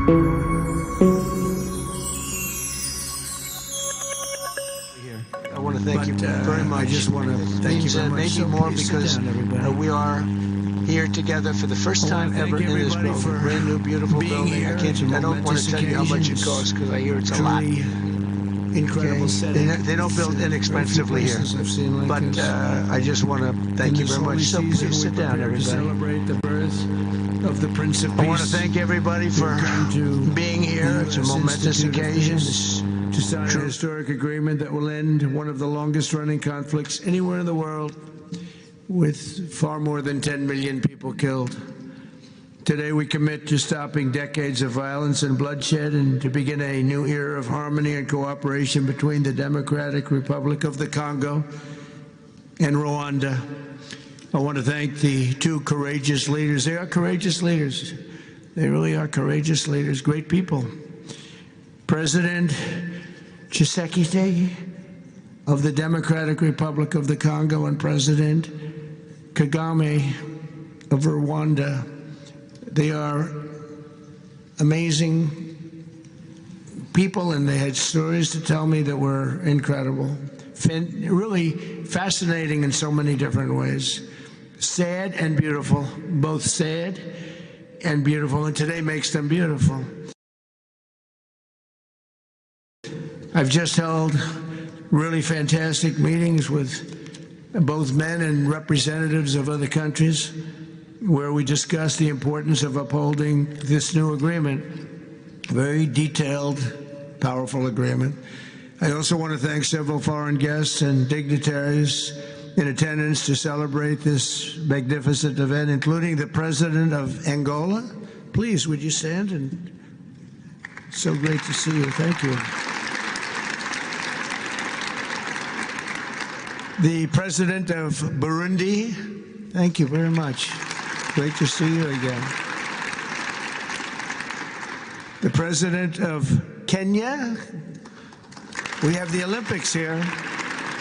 I want to thank you very much. I just want to thank you very much. Maybe more because we are here together for the first time ever in this building. Brand new, beautiful building. I don't want to tell you how much it costs because I hear it's a lot. Incredible setting. They don't build inexpensively here. But I just want to thank you very much. So please sit down, everybody. To celebrate the birth of the Prince of Peace. I want to thank everybody for being here. It's a momentous occasion. To sign a historic agreement that will end one of the longest-running conflicts anywhere in the world, with far more than 10 million people killed. Today we commit to stopping decades of violence and bloodshed and to begin a new era of harmony and cooperation between the Democratic Republic of the Congo and Rwanda. I want to thank the two courageous leaders. They are courageous leaders. They really are courageous leaders, great people. President Tshisekedi of the Democratic Republic of the Congo and President Kagame of Rwanda. They are amazing people, and they had stories to tell me that were incredible, really fascinating in so many different ways. Sad and beautiful, both sad and beautiful, and today makes them beautiful. I've just held really fantastic meetings with both men and representatives of other countries where we discussed the importance of upholding this new agreement. Very detailed, powerful agreement. I also want to thank several foreign guests and dignitaries in attendance to celebrate this magnificent event, including the President of Angola. Please, would you stand? And so great to see you. Thank you. The President of Burundi, thank you very much. Great to see you again. The President of Kenya, we have the Olympics here.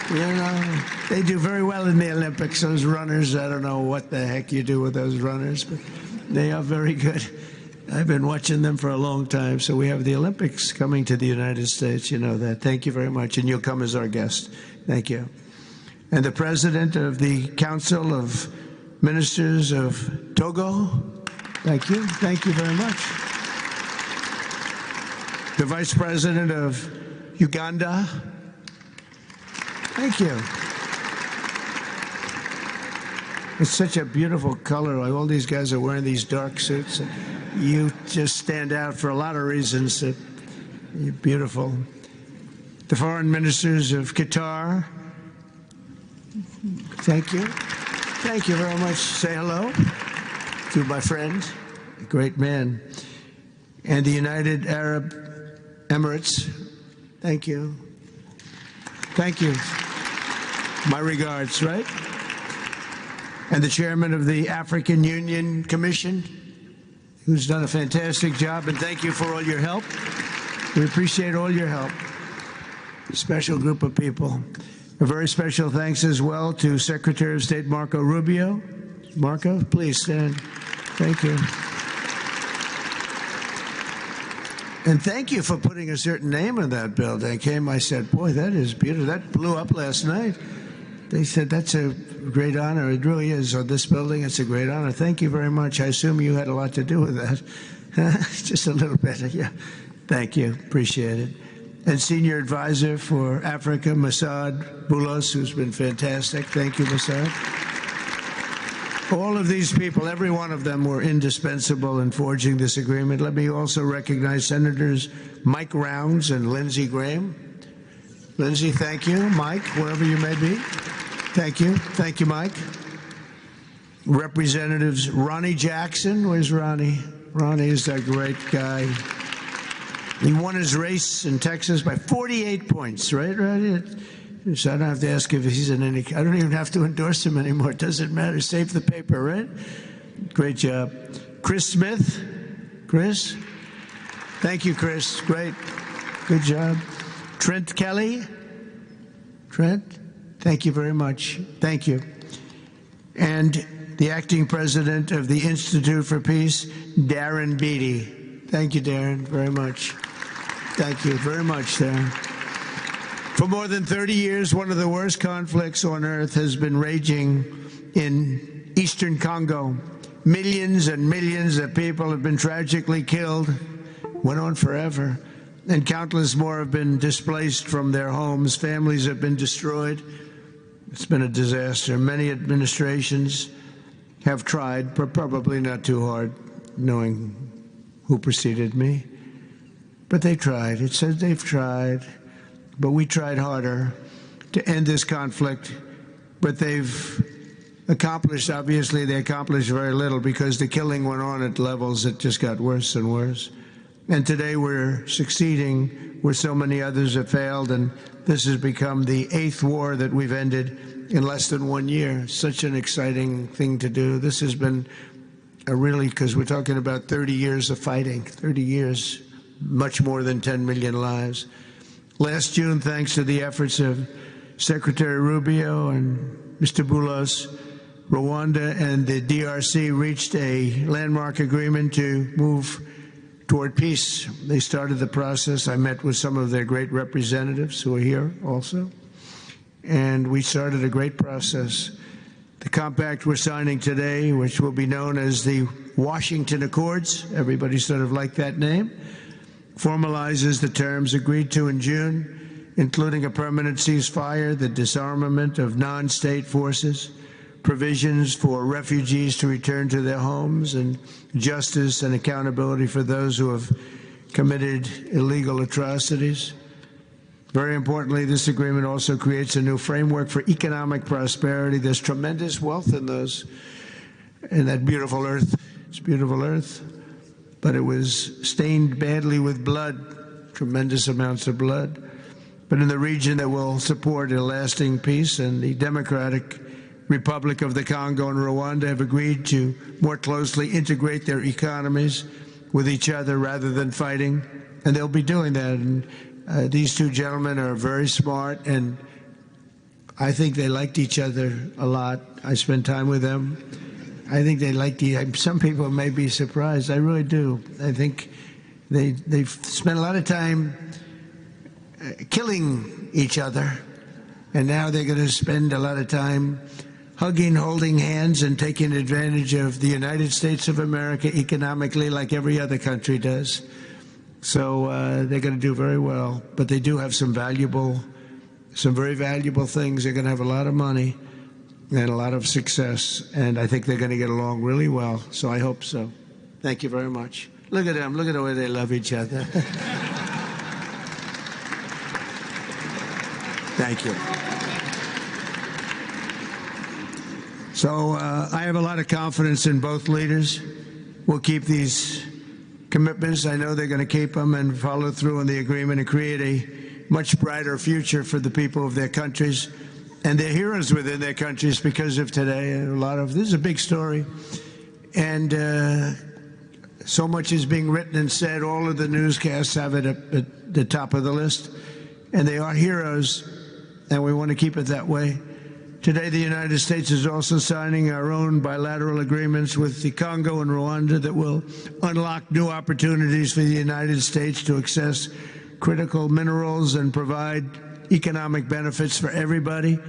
You know, they do very well in the Olympics, those runners. I don't know what the heck you do with those runners, but they are very good. I've been watching them for a long time. So we have the Olympics coming to the United States. You know that. Thank you very much. And you'll come as our guest. Thank you. And the President of the Council of Ministers of Togo, thank you. Thank you very much. The Vice President of Uganda, thank you. It's such a beautiful color. Like all these guys are wearing these dark suits. You just stand out for a lot of reasons. You're beautiful. The Foreign Ministers of Qatar, thank you. Thank you very much. Say hello to my friend, a great man. And the United Arab Emirates, thank you. Thank you. My regards, right? And the chairman of the African Union Commission, who's done a fantastic job, and thank you for all your help. We appreciate all your help. A special group of people. A very special thanks as well to Secretary of State Marco Rubio. Marco, please stand. Thank you. And thank you for putting a certain name on that building. I said, boy, that is beautiful. That blew up last night. They said, that's a great honor. It really is. On this building, it's a great honor. Thank you very much. I assume you had a lot to do with that. Just a little bit, yeah. Thank you. Appreciate it. And Senior Advisor for Africa, Masad Boulos, who's been fantastic. Thank you, Masad. All of these people, every one of them were indispensable in forging this agreement. Let me also recognize Senators Mike Rounds and Lindsey Graham. Lindsey, thank you. Mike, wherever you may be. Thank you. Thank you, Mike. Representatives Ronnie Jackson. Where's Ronnie? Ronnie is a great guy. He won his race in Texas by 48 points, right? So I don't have to ask if he's in any, I don't even have to endorse him anymore. It doesn't matter. Save the paper, right? Great job. Chris Smith. Chris? Thank you, Chris. Great. Good job. Trent Kelly. Trent? Thank you very much. Thank you. And the acting president of the Institute for Peace, Darren Beattie. Thank you, Darren, very much. Thank you very much, Darren. For more than 30 years, one of the worst conflicts on earth has been raging in eastern Congo. Millions and millions of people have been tragically killed, went on forever, and countless more have been displaced from their homes. Families have been destroyed. It's been a disaster. Many administrations have tried, but probably not too hard, knowing who preceded me. But they tried. It says they've tried. But we tried harder to end this conflict. But they've accomplished, obviously, they accomplished very little because the killing went on at levels that just got worse and worse. And today we're succeeding where so many others have failed. And this has become the 8th war that we've ended in less than 1 year. Such an exciting thing to do. This has been a really, because we're talking about 30 years of fighting, 30 years, much more than 10 million lives. Last June, thanks to the efforts of Secretary Rubio and Mr. Boulos, Rwanda and the DRC reached a landmark agreement to move toward peace. They started the process. I met with some of their great representatives who are here also, and we started a great process. The compact we're signing today, which will be known as the Washington Accords, everybody sort of liked that name, formalizes the terms agreed to in June, including a permanent ceasefire, the disarmament of non-state forces, provisions for refugees to return to their homes, and justice and accountability for those who have committed illegal atrocities. Very importantly, this agreement also creates a new framework for economic prosperity. There's tremendous wealth in that beautiful earth. It's beautiful earth, but it was stained badly with blood, tremendous amounts of blood. But in the region that will support a lasting peace, and the Democratic Republic of the Congo and Rwanda have agreed to more closely integrate their economies with each other rather than fighting, and they'll be doing that. And these two gentlemen are very smart, and I think they liked each other a lot. I spent time with them. I think they liked some people may be surprised. I really do. I think they've spent a lot of time killing each other, and now they're going to spend a lot of time hugging, holding hands, and taking advantage of the United States of America economically like every other country does. So they're going to do very well. But they do have some very valuable things. They're going to have a lot of money and a lot of success. And I think they're going to get along really well. So I hope so. Thank you very much. Look at them. Look at the way they love each other. Thank you. So I have a lot of confidence in both leaders. We'll keep these commitments. I know they're going to keep them and follow through on the agreement and create a much brighter future for the people of their countries and their heroes within their countries because of today. This is a big story. And so much is being written and said. All of the newscasts have it at the top of the list. And they are heroes, and we want to keep it that way. Today, the United States is also signing our own bilateral agreements with the Congo and Rwanda that will unlock new opportunities for the United States to access critical minerals and provide economic benefits for everybody.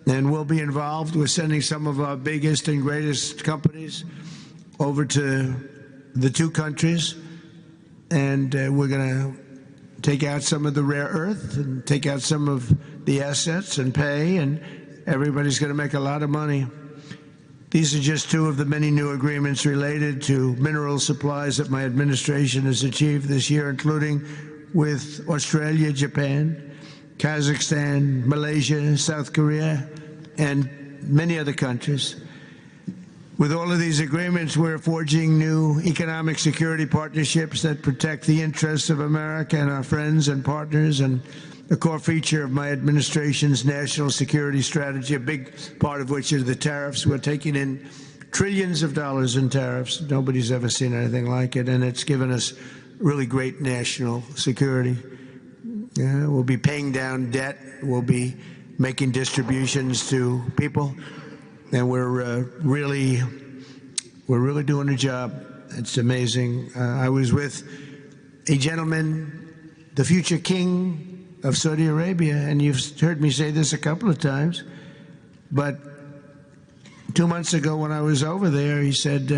And we'll be involved with sending some of our biggest and greatest companies over to the two countries. And we're going to take out some of the rare earth and take out some of the assets and pay, and everybody's going to make a lot of money. These are just two of the many new agreements related to mineral supplies that my administration has achieved this year, including with Australia, Japan, Kazakhstan, Malaysia, South Korea, and many other countries. With all of these agreements, we're forging new economic security partnerships that protect the interests of America and our friends and partners, and a core feature of my administration's national security strategy, a big part of which is the tariffs. We're taking in trillions of dollars in tariffs. Nobody's ever seen anything like it, and it's given us really great national security. We'll be paying down debt. We'll be making distributions to people, and we're really doing a job. It's amazing. I was with a gentleman, the future king of Saudi Arabia, and you've heard me say this a couple of times, but 2 months ago when I was over there, he said,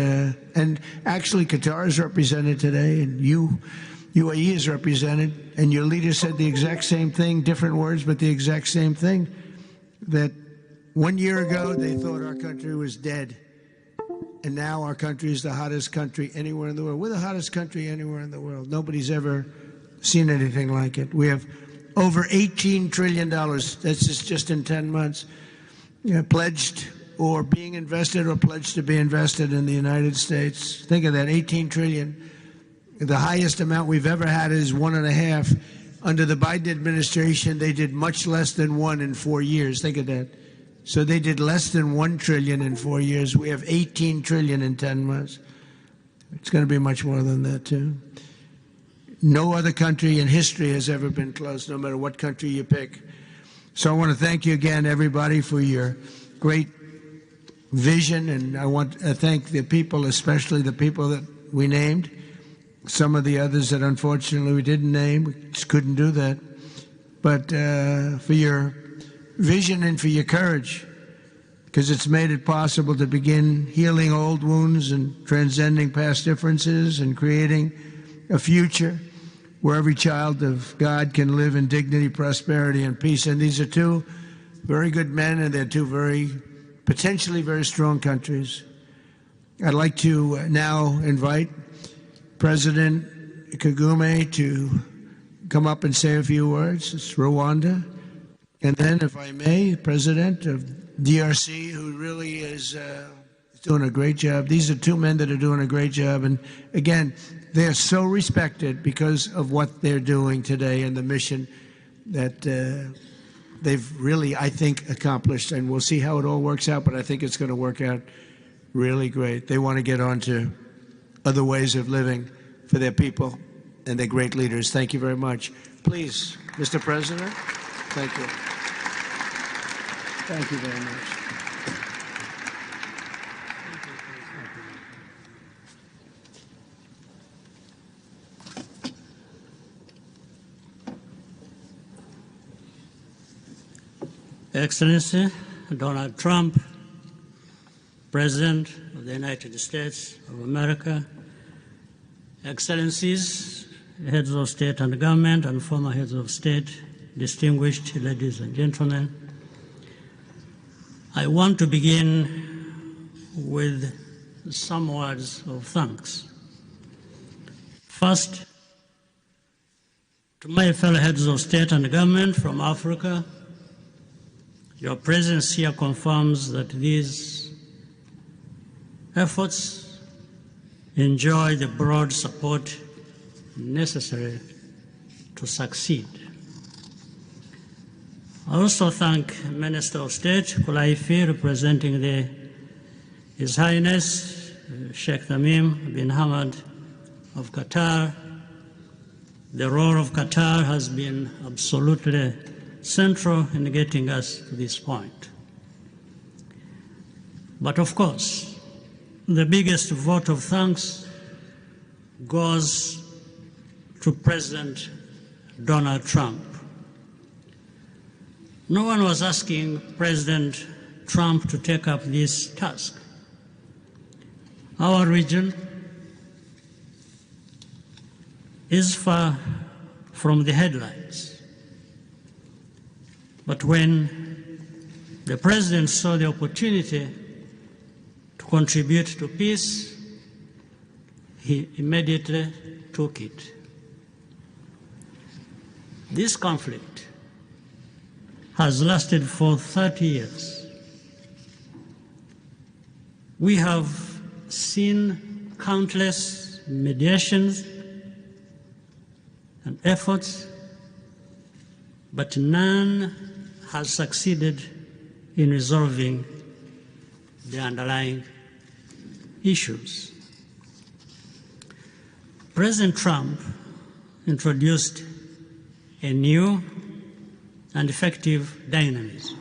and actually Qatar is represented today, and UAE is represented, and your leader said the exact same thing, different words, but the exact same thing, that 1 year ago they thought our country was dead, and now our country is the hottest country anywhere in the world. We're the hottest country anywhere in the world. Nobody's ever seen anything like it. We have over $18 trillion, that's just in 10 months, pledged or being invested or pledged to be invested in the United States. Think of that, 18 trillion. The highest amount we've ever had is 1.5. Under the Biden administration, they did much less than 1 in 4 years. Think of that. So they did less than 1 trillion in 4 years. We have 18 trillion in 10 months. It's going to be much more than that, too. No other country in history has ever been close, no matter what country you pick. So I want to thank you again, everybody, for your great vision, and I want to thank the people, especially the people that we named. Some of the others that unfortunately we didn't name, we just couldn't do that. But for your vision and for your courage, because it's made it possible to begin healing old wounds and transcending past differences and creating a future where every child of God can live in dignity, prosperity, and peace. And these are two very good men, and they're two potentially very strong countries. I'd like to now invite President Kagame to come up and say a few words. It's Rwanda. And then, if I may, President of DRC, who really is doing a great job. These are two men that are doing a great job. And again, they're so respected because of what they're doing today and the mission that they've really, I think, accomplished. And we'll see how it all works out, but I think it's going to work out really great. They want to get on to other ways of living for their people, and they're great leaders. Thank you very much. Please, Mr. President. Thank you. Thank you very much. Excellency Donald Trump, President of the United States of America, Excellencies, heads of state and government and former heads of state, distinguished ladies and gentlemen, I want to begin with some words of thanks. First, to my fellow heads of state and government from Africa, your presence here confirms that these efforts enjoy the broad support necessary to succeed. I also thank Minister of State Kulaifi, representing His Highness Sheikh Tamim bin Hamad of Qatar. The role of Qatar has been absolutely central in getting us to this point. But of course, the biggest vote of thanks goes to President Donald Trump. No one was asking President Trump to take up this task. Our region is far from the headlines. But when the President saw the opportunity to contribute to peace, he immediately took it. This conflict has lasted for 30 years. We have seen countless mediations and efforts, but none has succeeded in resolving the underlying issues. President Trump introduced a new and effective dynamism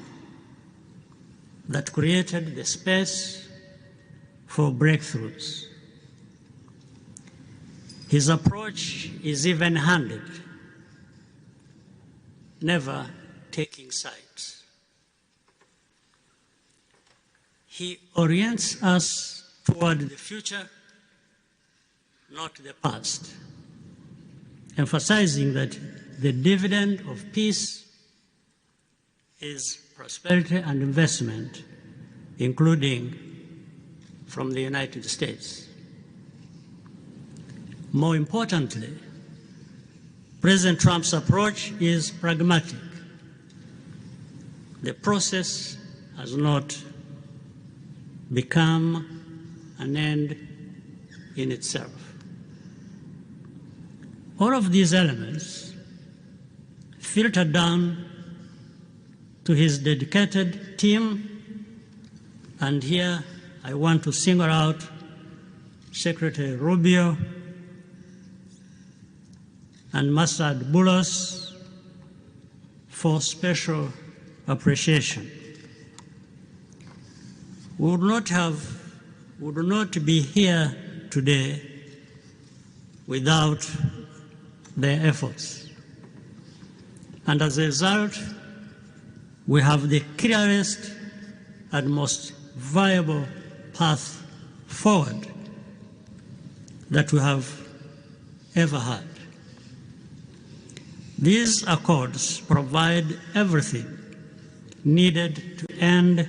that created the space for breakthroughs. His approach is even-handed, never taking sides. He orients us toward the future, not the past, emphasizing that the dividend of peace is prosperity and investment, including from the United States. More importantly, President Trump's approach is pragmatic. The process has not become an end in itself. All of these elements filter down to his dedicated team, and here I want to single out Secretary Rubio and Masad Boulos for special appreciation. We would not be here today without their efforts. And as a result, we have the clearest and most viable path forward that we have ever had. These accords provide everything needed to end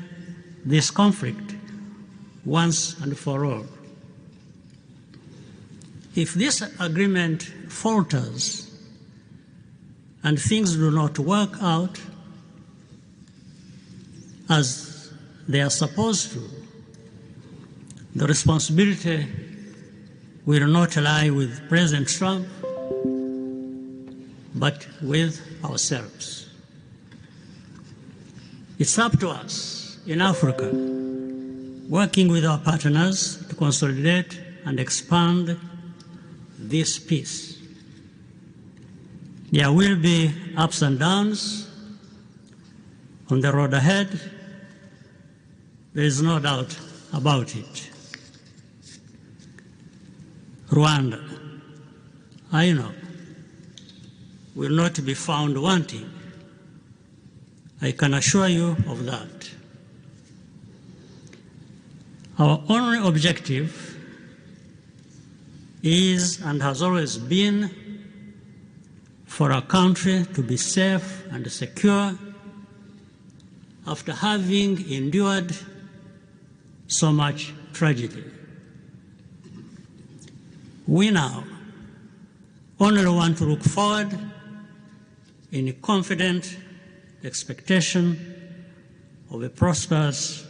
this conflict once and for all. If this agreement falters and things do not work out as they are supposed to, the responsibility will not lie with President Trump, but with ourselves. It's up to us in Africa, working with our partners to consolidate and expand this peace. There will be ups and downs on the road ahead. There is no doubt about it. Rwanda, I know, will not be found wanting. I can assure you of that. Our only objective is and has always been for our country to be safe and secure after having endured so much tragedy. We now only want to look forward in confident expectation of a prosperous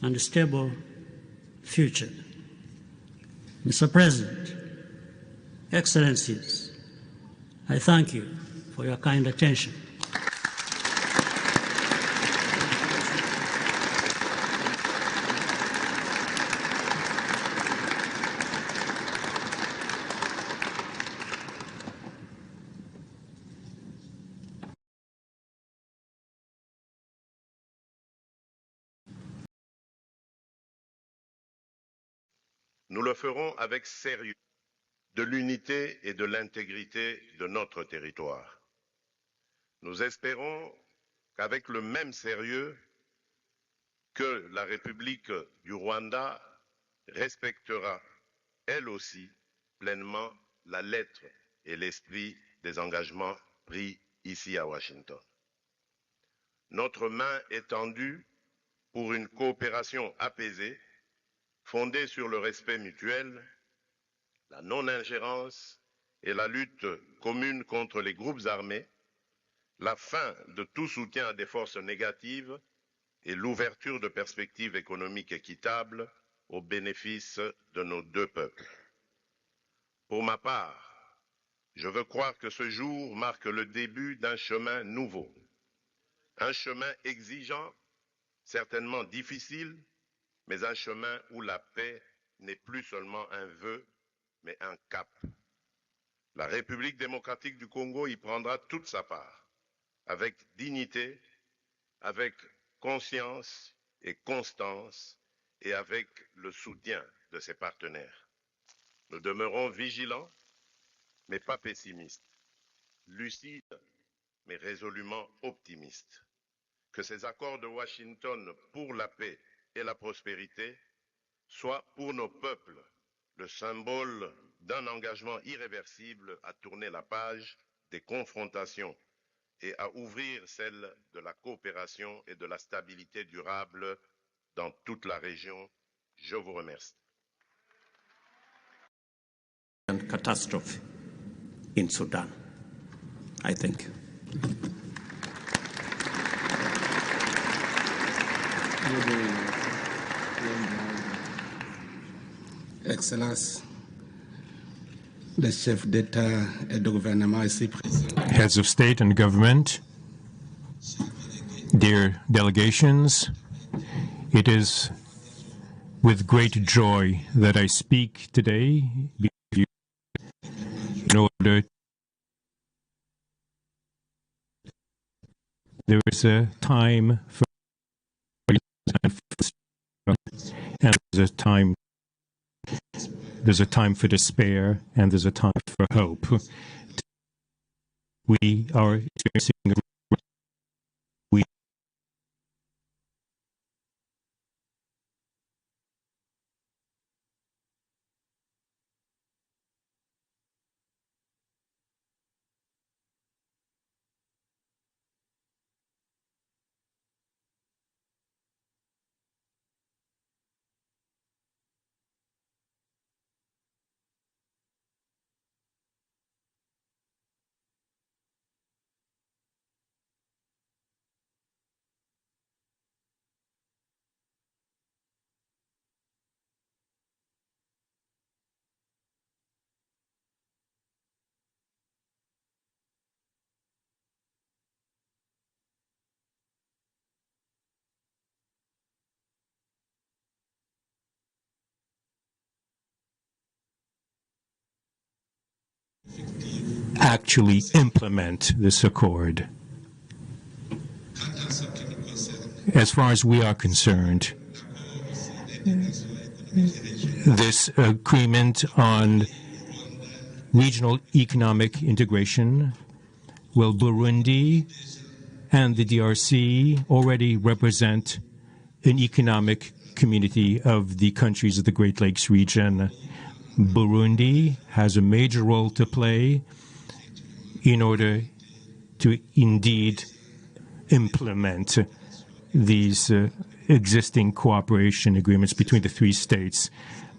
and stable future. Mr. President, Excellencies, I thank you for your kind attention. Nous le ferons avec sérieux, de l'unité et de l'intégrité de notre territoire. Nous espérons qu'avec le même sérieux que la République du Rwanda respectera, elle aussi, pleinement la lettre et l'esprit des engagements pris ici à Washington. Notre main est tendue pour une coopération apaisée, fondée sur le respect mutuel, la non-ingérence et la lutte commune contre les groupes armés, la fin de tout soutien à des forces négatives et l'ouverture de perspectives économiques équitables au bénéfice de nos deux peuples. Pour ma part, je veux croire que ce jour marque le début d'un chemin nouveau, un chemin exigeant, certainement difficile, mais un chemin où la paix n'est plus seulement un vœu, mais un cap. La République démocratique du Congo y prendra toute sa part, avec dignité, avec conscience et constance, et avec le soutien de ses partenaires. Nous demeurons vigilants, mais pas pessimistes, lucides, mais résolument optimistes. Que ces accords de Washington pour la paix et la prospérité soient pour nos peuples le symbole d'un engagement irréversible à tourner la page des confrontations et à ouvrir celle de la coopération et de la stabilité durable dans toute la région. Je vous remercie. Catastrophe in Sudan, I think. Excellence, le chef d'État et de gouvernement ici présent. Heads of state and government, dear delegations, it is with great joy that I speak today before you in order. There is a time for and there's a time for despair and there's a time for hope. We are experiencing we actually implement this accord. As far as we are concerned, this agreement on regional economic integration, will Burundi and the DRC already represent an economic community of the countries of the Great Lakes region. Burundi has a major role to play in order to indeed implement these existing cooperation agreements between the three states.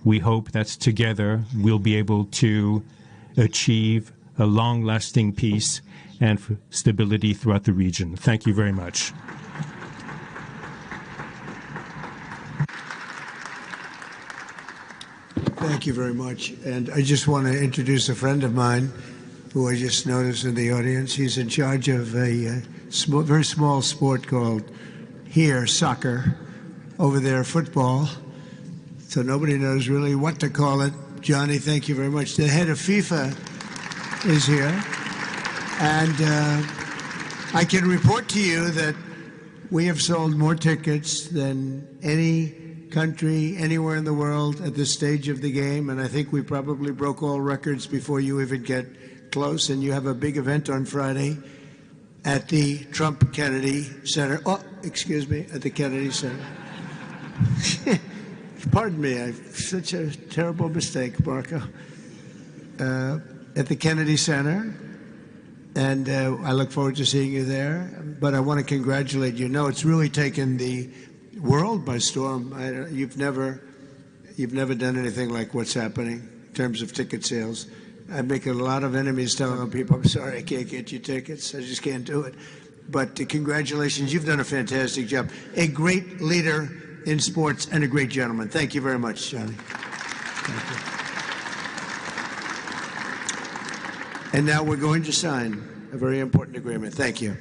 We hope that together we'll be able to achieve a long-lasting peace and stability throughout the region. Thank you very much. Thank you very much. And I just want to introduce a friend of mine who I just noticed in the audience. He's in charge of a very small sport called here soccer, over there football. So nobody knows really what to call it. Johnny, thank you very much. The head of FIFA is here. And I can report to you that we have sold more tickets than any country anywhere in the world at this stage of the game, and I think we probably broke all records before you even get close. And you have a big event on Friday at the Trump Kennedy Center. Oh, excuse me, at the Kennedy Center. Pardon me, I've such a terrible mistake, Marco. At the Kennedy Center, and I look forward to seeing you there. But I want to congratulate you. No, it's really taken the world by storm. You've never done anything like what's happening in terms of ticket sales. I'm making a lot of enemies telling people, I'm sorry, I can't get you tickets. I just can't do it. But congratulations. You've done a fantastic job. A great leader in sports and a great gentleman. Thank you very much, Johnny. Thank you. And now we're going to sign a very important agreement. Thank you.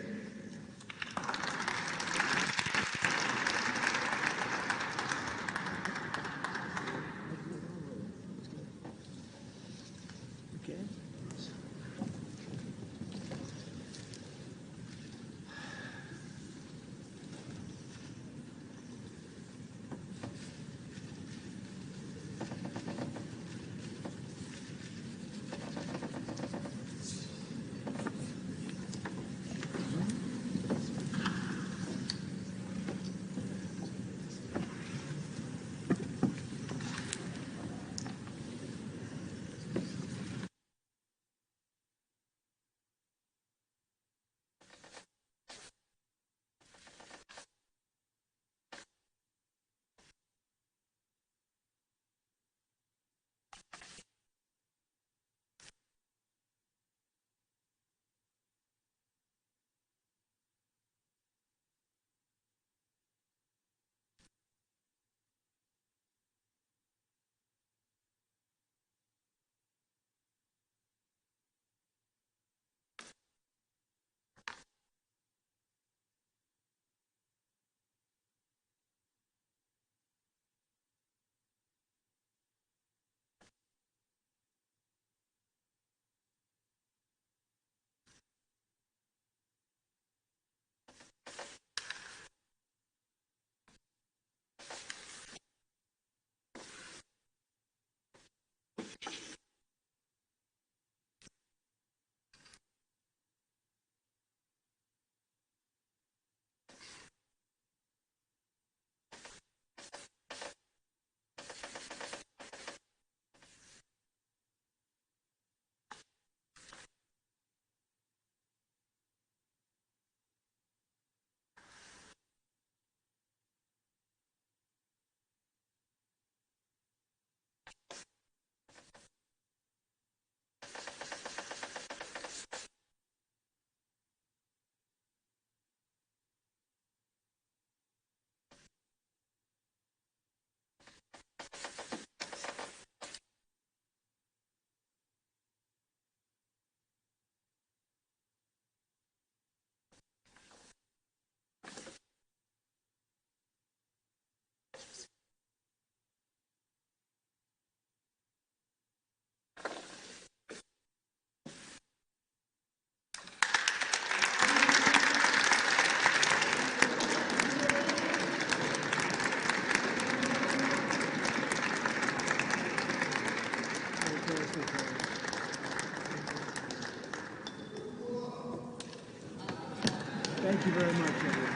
Thank you very much, everyone.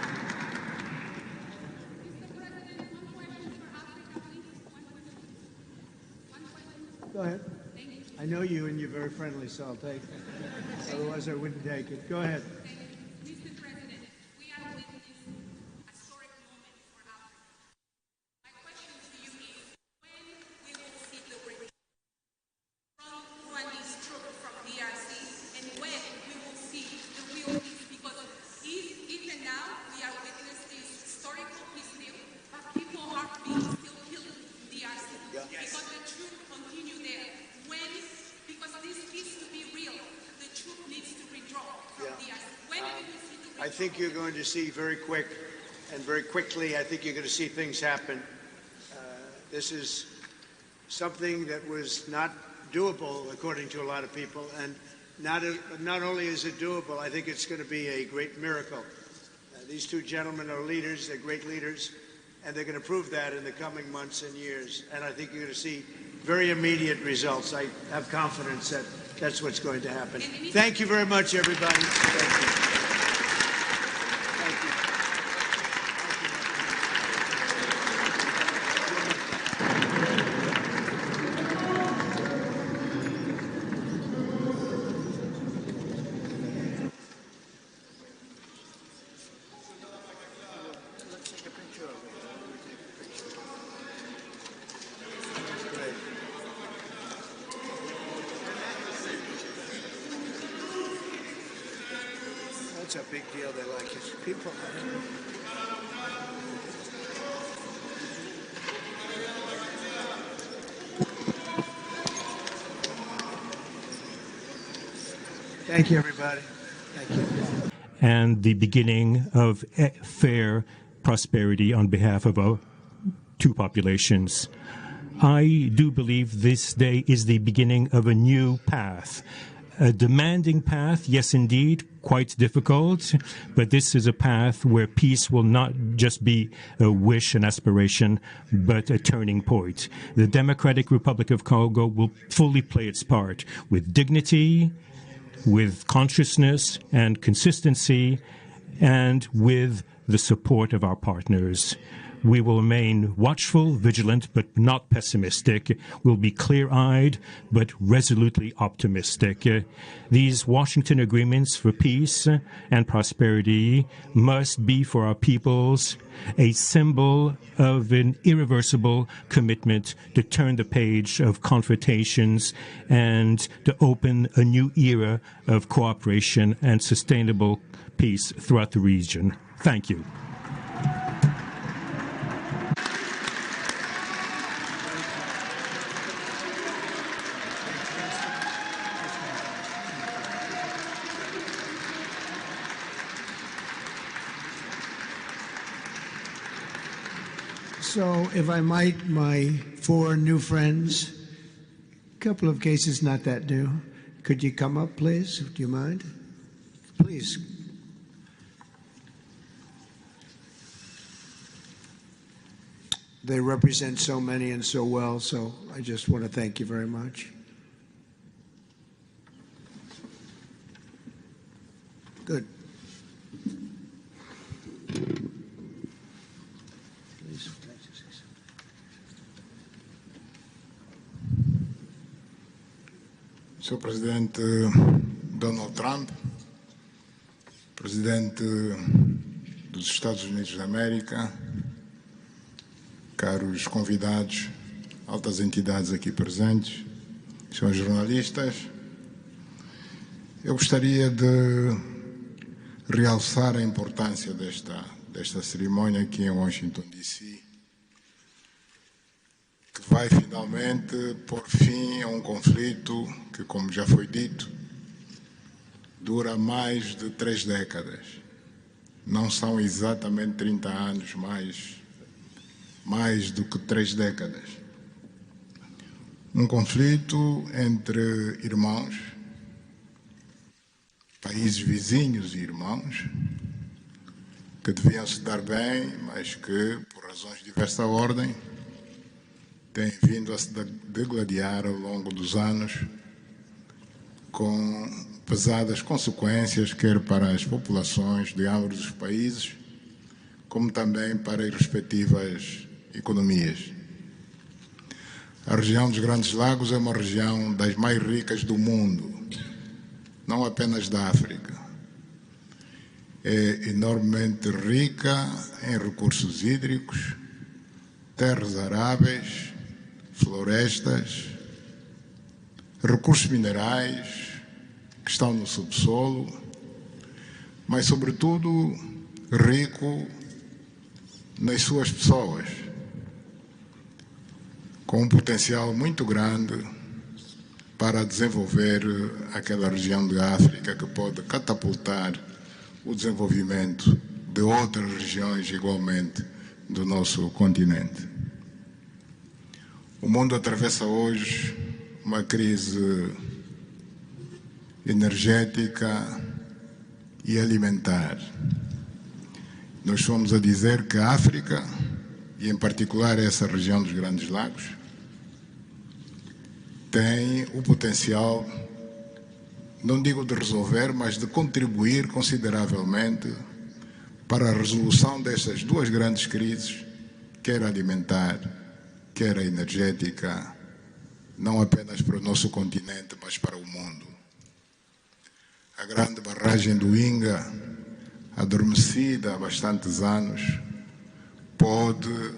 Go ahead. I know you and you're very friendly, so I'll take it. Otherwise, I wouldn't take it. Go ahead. Mr. President, we are witnessing a historic moment for Africa. My question to you is, when we will see the return from Rwanda's troops from DRC, and when we will see the real peace? Because even now, we are witnessing historical peace deal, but people are being still killed in DRC. Yeah. Because the troops continue there. Because this needs to be real, the troop needs to withdraw from DRC. When will we see the withdrawal? I think you're going to see very quick and very quickly, I think you're going to see things happen. This is something that was not doable, according to a lot of people, and not only is it doable, I think it's going to be a great miracle. These two gentlemen are leaders, they're great leaders, and they're going to prove that in the coming months and years. And I think you're going to see very immediate results. I have confidence that that's what's going to happen. Thank you very much, everybody. Thank you. It's a big deal. They like it. People. Thank you, everybody. Thank you. And the beginning of fair prosperity on behalf of our two populations. I do believe this day is the beginning of a new path. A demanding path, yes, indeed, quite difficult, but this is a path where peace will not just be a wish, an aspiration, but a turning point. The Democratic Republic of Congo will fully play its part with dignity, with consciousness and consistency, and with the support of our partners. We will remain watchful, vigilant, but not pessimistic. We'll be clear-eyed, but resolutely optimistic. These Washington agreements for peace and prosperity must be for our peoples a symbol of an irreversible commitment to turn the page of confrontations and to open a new era of cooperation and sustainable peace throughout the region. Thank you. So, if I might, my four new friends, a couple of cases not that new. Could you come up, please? Do you mind? Please. They represent so many and so well, so I just want to thank you very much. Good. Sr. Presidente Donald Trump, Presidente dos Estados Unidos da América, caros convidados, altas entidades aqui presentes, senhores jornalistas, eu gostaria de realçar a importância desta cerimônia aqui em Washington, D.C., que vai finalmente pôr fim a um conflito que, como já foi dito, dura mais de 3 décadas. Não são exatamente 30 anos, mais do que 3 décadas. Um conflito entre irmãos, países vizinhos e irmãos, que deviam se dar bem, mas que, por razões de diversa ordem, tem vindo a se degladiar ao longo dos anos, com pesadas consequências, quer para as populações de ambos os países, como também para as respectivas economias. A região dos Grandes Lagos é uma região das mais ricas do mundo, não apenas da África. É enormemente rica em recursos hídricos, terras aráveis, florestas, recursos minerais que estão no subsolo, mas, sobretudo, rico nas suas pessoas, com um potencial muito grande para desenvolver aquela região de África que pode catapultar o desenvolvimento de outras regiões igualmente do nosso continente. O mundo atravessa hoje uma crise energética e alimentar. Nós fomos a dizer que a África, e em particular essa região dos Grandes Lagos, tem o potencial, não digo de resolver, mas de contribuir consideravelmente para a resolução destas duas grandes crises, quer alimentar, quer a energética, não apenas para o nosso continente, mas para o mundo. A grande barragem do Inga, adormecida há bastantes anos, pode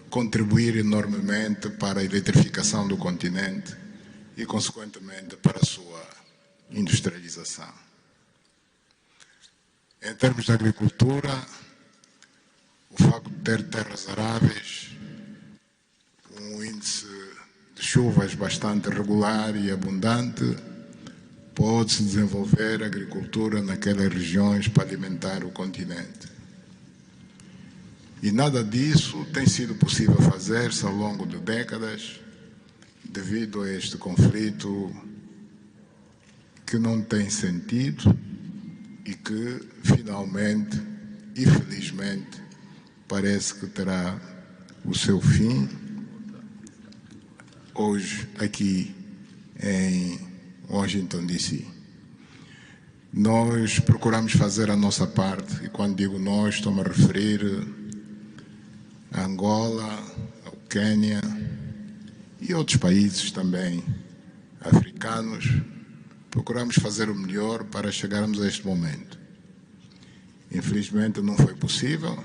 contribuir enormemente para a eletrificação do continente e, consequentemente, para a sua industrialização. Em termos de agricultura, o facto de ter terras aráveis, um índice de chuvas bastante regular e abundante, pode-se desenvolver agricultura naquelas regiões para alimentar o continente. E nada disso tem sido possível fazer-se ao longo de décadas, devido a este conflito que não tem sentido e que, finalmente e felizmente, parece que terá o seu fim hoje aqui em Washington, D.C. Nós procuramos fazer a nossa parte, e quando digo nós, estou-me a referir a Angola, ao Quênia e outros países também africanos. Procuramos fazer o melhor para chegarmos a este momento. Infelizmente não foi possível,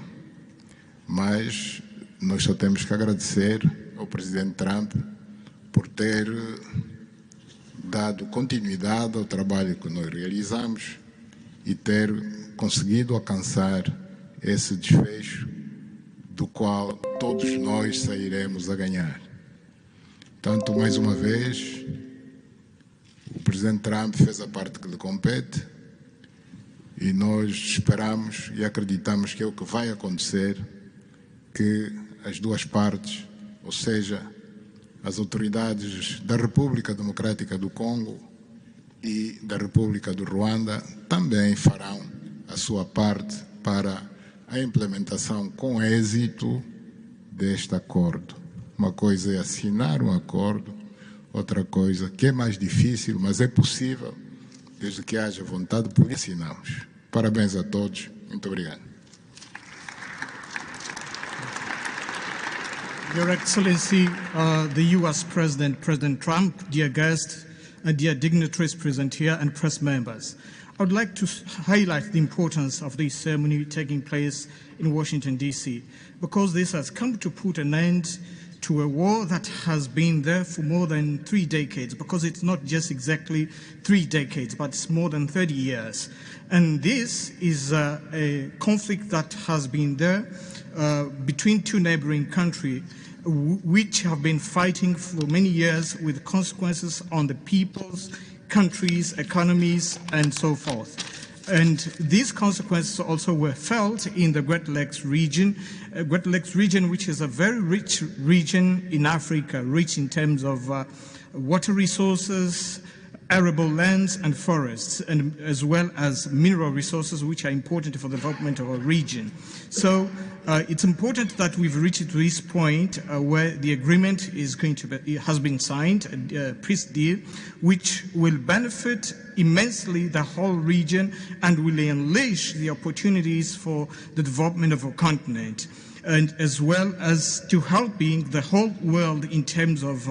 mas nós só temos que agradecer ao presidente Trump por ter dado continuidade ao trabalho que nós realizamos e ter conseguido alcançar esse desfecho do qual todos nós sairemos a ganhar. Portanto, mais uma vez, o presidente Trump fez a parte que lhe compete e nós esperamos e acreditamos que é o que vai acontecer, que as duas partes, ou seja, as autoridades da República Democrática do Congo e da República do Ruanda também farão a sua parte para a implementação com êxito deste acordo. Uma coisa é assinar um acordo, outra coisa que é mais difícil, mas é possível, desde que haja vontade política, assinamos. Parabéns a todos. Muito obrigado. Your Excellency, the U.S. President, President Trump, dear guests, and dear dignitaries present here and press members. I would like to highlight the importance of this ceremony taking place in Washington, D.C., because this has come to put an end to a war that has been there for more than 3 decades, because it's not just exactly 3 decades, but it's more than 30 years. And this is a conflict that has been there between two neighboring countries, which have been fighting for many years with consequences on the peoples, countries, economies, and so forth. And these consequences also were felt in the Great Lakes region, which is a very rich region in Africa, rich in terms of water resources, arable lands and forests, and as well as mineral resources, which are important for the development of our region. So it's important that we've reached to this point where the agreement is going to be, has been signed, a peace deal, which will benefit immensely the whole region and will unleash the opportunities for the development of our continent, and as well as to helping the whole world in terms of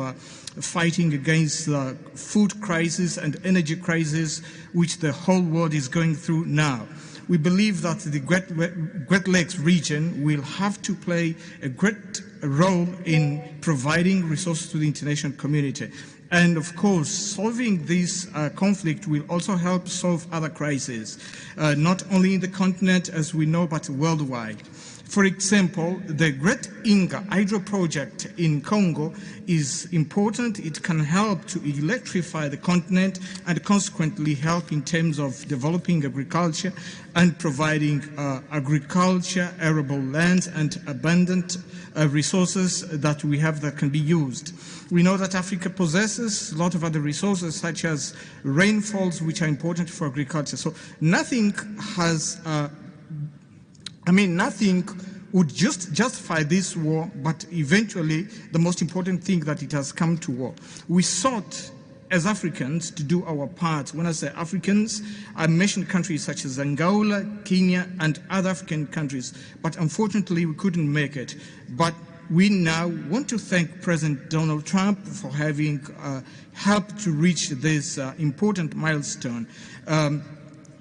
fighting against the food crisis and energy crisis which the whole world is going through now. We believe that the Great Lakes region will have to play a great role in providing resources to the international community. And of course, solving this conflict will also help solve other crises, not only in the continent as we know, but worldwide. For example, the Great Inga Hydro project in Congo is important. It can help to electrify the continent and consequently help in terms of developing agriculture and providing agriculture, arable lands, and abundant resources that we have that can be used. We know that Africa possesses a lot of other resources such as rainfalls, which are important for agriculture. So nothing has nothing would just justify this war, but eventually the most important thing that it has come to war. We sought as Africans to do our part. When I say Africans, I mentioned countries such as Angola, Kenya, and other African countries, but unfortunately we couldn't make it. But we now want to thank President Donald Trump for having helped to reach this important milestone.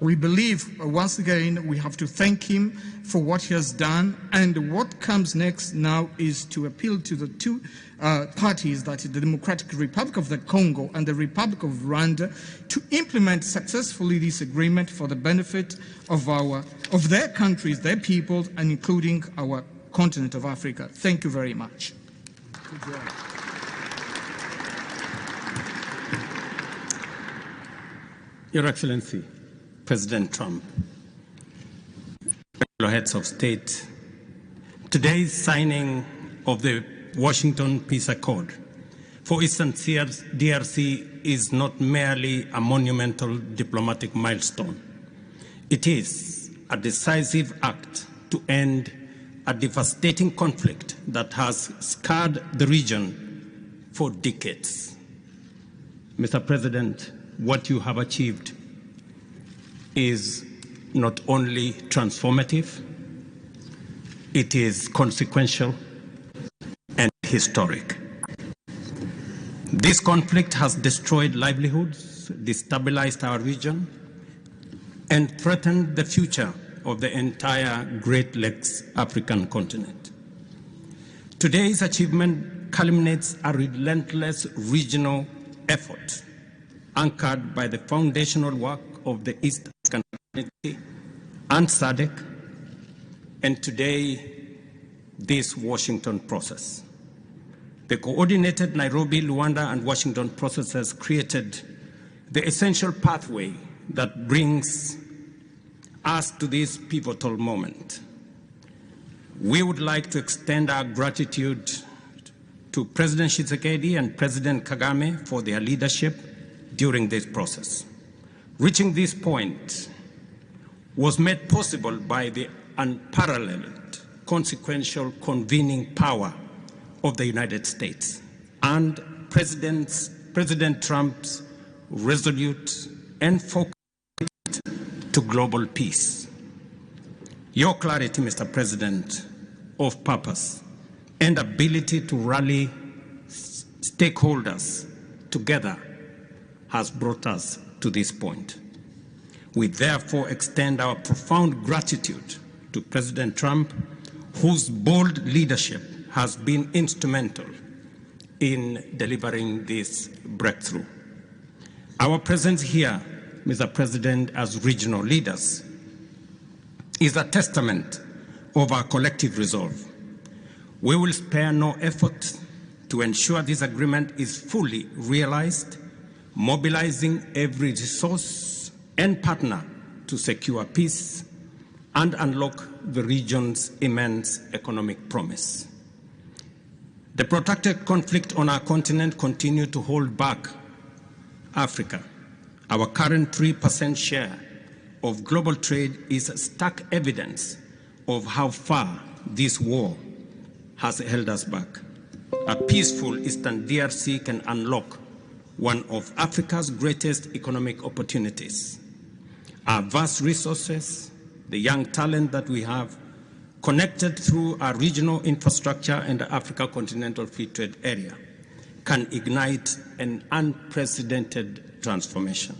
We believe, once again, we have to thank him for what he has done, and what comes next now is to appeal to the two parties, that is the Democratic Republic of the Congo and the Republic of Rwanda, to implement successfully this agreement for the benefit of their countries, their peoples, and including our continent of Africa. Thank you very much. Good job. Your Excellency, President Trump, fellow heads of state, today's signing of the Washington Peace Accord for Eastern DRC is not merely a monumental diplomatic milestone. It is a decisive act to end a devastating conflict that has scarred the region for decades. Mr. President, what you have achieved is not only transformative, it is consequential and historic. This conflict has destroyed livelihoods, destabilized our region, and threatened the future of the entire Great Lakes African continent. Today's achievement culminates a relentless regional effort anchored by the foundational work of the East African Community and SADC, and today, this Washington process. The coordinated Nairobi, Luanda, and Washington processes created the essential pathway that brings us to this pivotal moment. We would like to extend our gratitude to President Tshisekedi and President Kagame for their leadership during this process. Reaching this point was made possible by the unparalleled consequential convening power of the United States and President Trump's resolute and focused to global peace. Your clarity, Mr. President, of purpose and ability to rally stakeholders together has brought us to this point. We therefore extend our profound gratitude to President Trump, whose bold leadership has been instrumental in delivering this breakthrough. Our presence here, Mr. President, as regional leaders, is a testament of our collective resolve. We will spare no effort to ensure this agreement is fully realized, mobilizing every resource and partner to secure peace and unlock the region's immense economic promise. The protracted conflict on our continent continues to hold back Africa Our current 3% share of global trade is stark evidence of how far this war has held us back. A peaceful Eastern DRC can unlock one of Africa's greatest economic opportunities. Our vast resources, the young talent that we have, connected through our regional infrastructure and the Africa Continental Free Trade Area, can ignite an unprecedented transformation.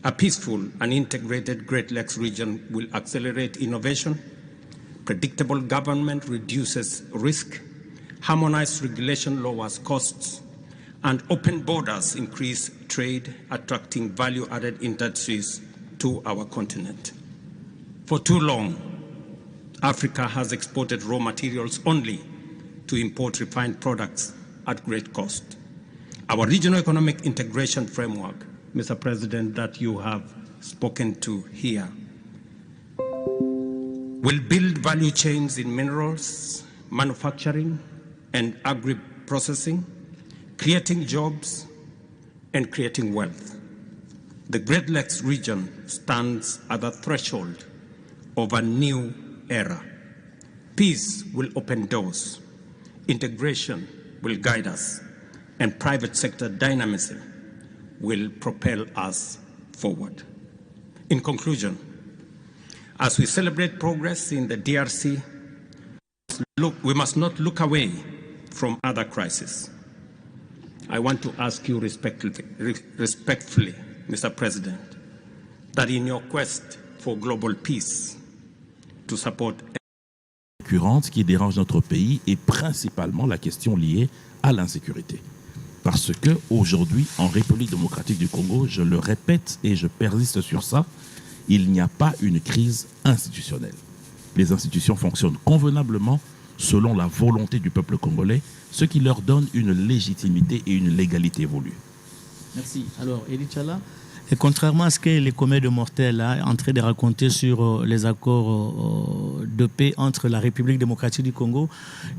A peaceful and integrated Great Lakes region will accelerate innovation, predictable government reduces risk, harmonized regulation lowers costs, and open borders increase trade, attracting value-added industries to our continent. For too long, Africa has exported raw materials only to import refined products at great cost. Our regional economic integration framework, Mr. President, that you have spoken to here, will build value chains in minerals, manufacturing, and agri-processing, creating jobs and creating wealth. The Great Lakes region stands at the threshold of a new era. Peace will open doors, integration will guide us, and private sector dynamism will propel us forward. In conclusion, as we celebrate progress in the DRC, we must not look away from other crises. I want to ask you respectfully, Mr. President, that in your quest for global peace, to support qui dérange notre pays est principalement la question liée à l'insécurité. Parce que aujourd'hui, en République démocratique du Congo, je le répète et je persiste sur ça, il n'y a pas une crise institutionnelle. Les institutions fonctionnent convenablement selon la volonté du peuple congolais, ce qui leur donne une légitimité et une légalité voulue. Merci. Alors, Ely Tchala, et contrairement à ce que les communs de mortels sont en train de raconter sur les accords de paix entre la République démocratique du Congo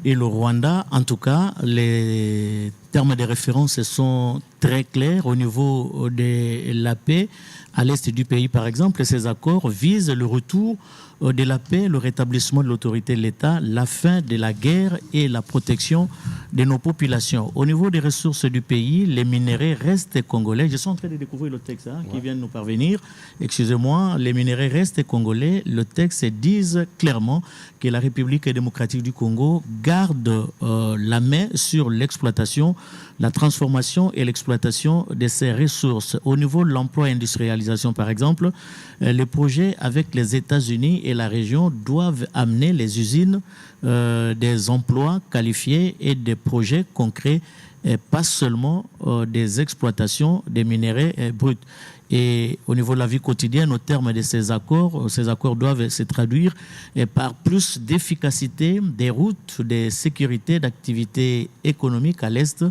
et le Rwanda, en tout cas, les termes de référence sont très clairs au niveau de la paix. À l'est du pays, par exemple, ces accords visent le retour de la paix, le rétablissement de l'autorité de l'État, la fin de la guerre et la protection de nos populations. Au niveau des ressources du pays, les minéraux restent congolais. Je suis en train de découvrir le texte qui vient de nous parvenir. Excusez-moi, les minéraux restent congolais. Le texte dit clairement que la République démocratique du Congo garde la main sur l'exploitation, la transformation et l'exploitation de ces ressources. Au niveau de l'emploi et industrialisation, par exemple, les projets avec les États-Unis et la région doivent amener les usines des emplois qualifiés et des projets concrets, et pas seulement des exploitations des minéraux bruts. Et au niveau de la vie quotidienne, au terme de ces accords doivent se traduire par plus d'efficacité des routes, de sécurité, d'activités économiques à l'Est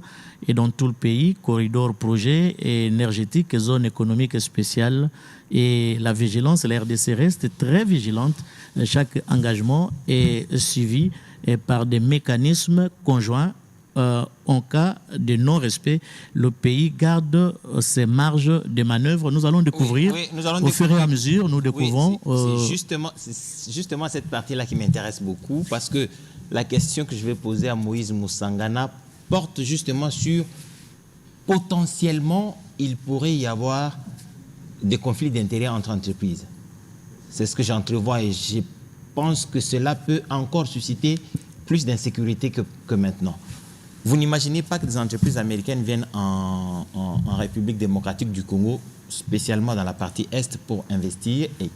et dans tout le pays, corridors, projets énergétiques, zones économiques spéciales. Et la vigilance, la RDC reste très vigilante. Chaque engagement est suivi par des mécanismes conjoints. En cas de non-respect, le pays garde ses marges de manœuvre. Nous allons découvrir, au fur et à mesure, nous découvrons... C'est justement cette partie-là qui m'intéresse beaucoup, parce que la question que je vais poser à Moïse Moussangana porte justement sur, potentiellement, il pourrait y avoir des conflits d'intérêts entre entreprises. C'est ce que j'entrevois et je pense que cela peut encore susciter plus d'insécurité que maintenant. Vous n'imaginez pas que des entreprises américaines viennent en République démocratique du Congo, spécialement dans la partie Est, pour investir et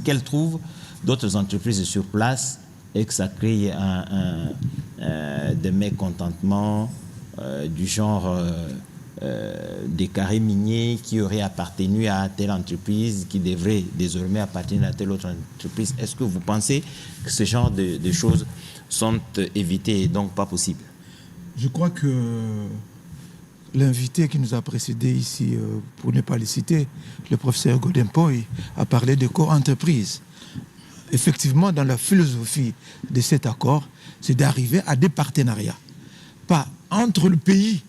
qu'elles trouvent d'autres entreprises sur place et que ça crée des mécontentements du genre des carrés miniers qui auraient appartenu à telle entreprise qui devrait désormais appartenir à telle autre entreprise. Est-ce que vous pensez que ce genre de choses sont évitées et donc pas possibles? Je crois que l'invité qui nous a précédé ici, pour ne pas le citer, le professeur Godempoy, a parlé de co-entreprise. Effectivement, dans la philosophie de cet accord, c'est d'arriver à des partenariats. Pas entre le pays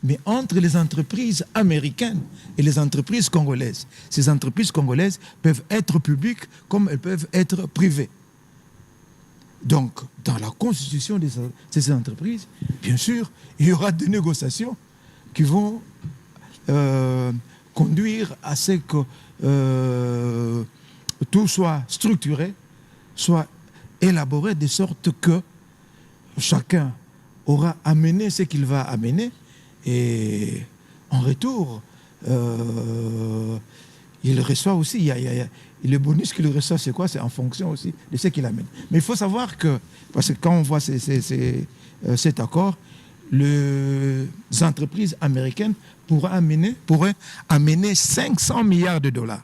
mais entre les entreprises américaines et les entreprises congolaises. Ces entreprises congolaises peuvent être publiques comme elles peuvent être privées. Donc, dans la constitution de ces entreprises, bien sûr, il y aura des négociations qui vont conduire à ce que tout soit structuré, soit élaboré de sorte que chacun aura amené ce qu'il va amener et en retour, il reçoit aussi, le bonus qu'il reçoit, c'est quoi? C'est en fonction aussi de ce qu'il amène. Mais il faut savoir que, parce que quand on voit cet accord, les entreprises américaines pourraient amener 500 milliards de dollars.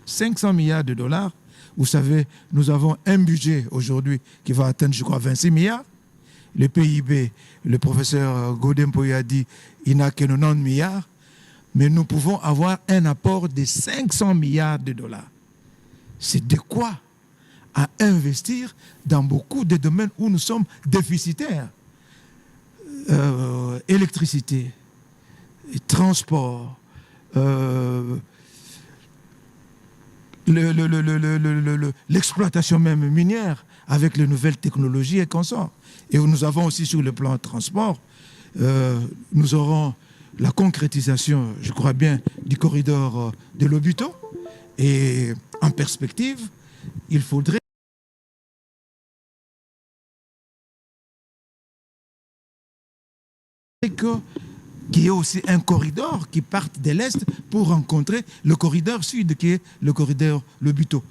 500 milliards de dollars. Vous savez, nous avons un budget aujourd'hui qui va atteindre, je crois, 26 milliards. Le PIB, le professeur Godempoy a dit, il n'a que 90 milliards. Mais nous pouvons avoir un apport de 500 milliards de dollars. C'est de quoi à investir dans beaucoup de domaines où nous sommes déficitaires. Électricité, transport, l'exploitation même minière avec les nouvelles technologies et consorts. Et nous avons aussi sur le plan transport, nous aurons la concrétisation, je crois bien, du corridor de Lobito. Et en perspective, il faudrait qu'il y ait aussi un corridor qui parte de l'Est pour rencontrer le corridor sud qui est le corridor Lobito.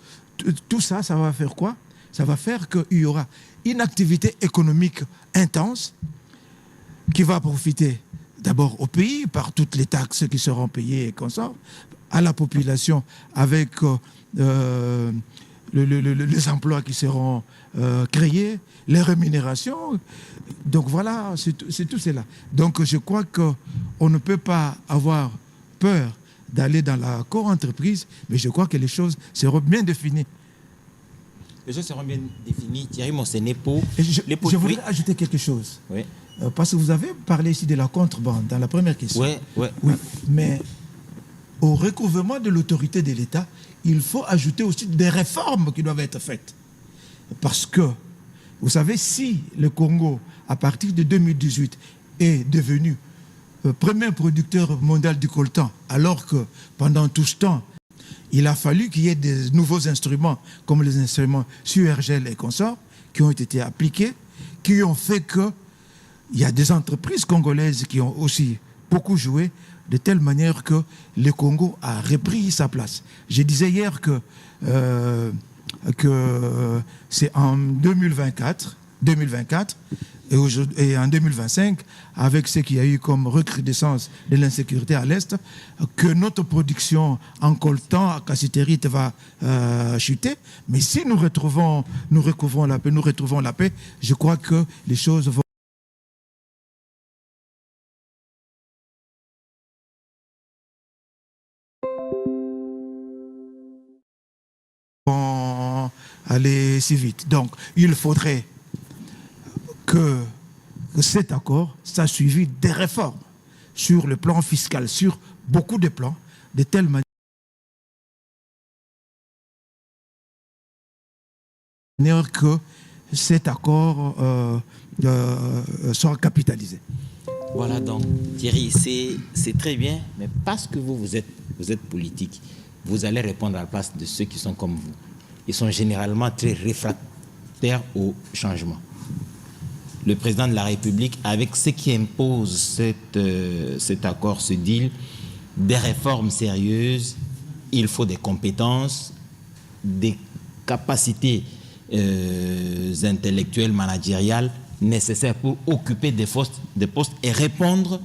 Tout ça, ça va faire quoi? Ça va faire qu'il y aura une activité économique intense qui va profiter d'abord au pays par toutes les taxes qui seront payées et consorts, à la population avec les emplois qui seront créés, les rémunérations. Donc voilà, c'est tout cela. Donc je crois qu'on ne peut pas avoir peur d'aller dans la co-entreprise, mais je crois que les choses seront bien définies. Les choses seront bien définies. Thierry Monsenepo. Je voudrais ajouter quelque chose. Oui. Parce que vous avez parlé ici de la contrebande dans la première question. Oui. Mais au recouvrement de l'autorité de l'État, il faut ajouter aussi des réformes qui doivent être faites. Parce que, vous savez, si le Congo, à partir de 2018, est devenu premier producteur mondial du coltan, alors que pendant tout ce temps, il a fallu qu'il y ait des nouveaux instruments, comme les instruments SURGEL et consorts, qui ont été appliqués, qui ont fait que il y a des entreprises congolaises qui ont aussi beaucoup joué, de telle manière que le Congo a repris sa place. Je disais hier que c'est en 2024 et en 2025, avec ce qu'il y a eu comme recrudescence de l'insécurité à l'Est, que notre production en coltan, à cassiterite va chuter. Mais si nous recouvrons la paix, je crois que les choses vont aller si vite. Donc, il faudrait que cet accord soit suivi des réformes sur le plan fiscal, sur beaucoup de plans, de telle manière que cet accord soit capitalisé. Voilà donc, Thierry, c'est très bien, mais parce que vous êtes politique, vous allez répondre à la place de ceux qui sont comme vous. Ils sont généralement très réfractaires au changement. Le président de la République, avec ce qui impose cet accord, ce deal, des réformes sérieuses, il faut des compétences, des capacités intellectuelles, managériales nécessaires pour occuper des postes et répondre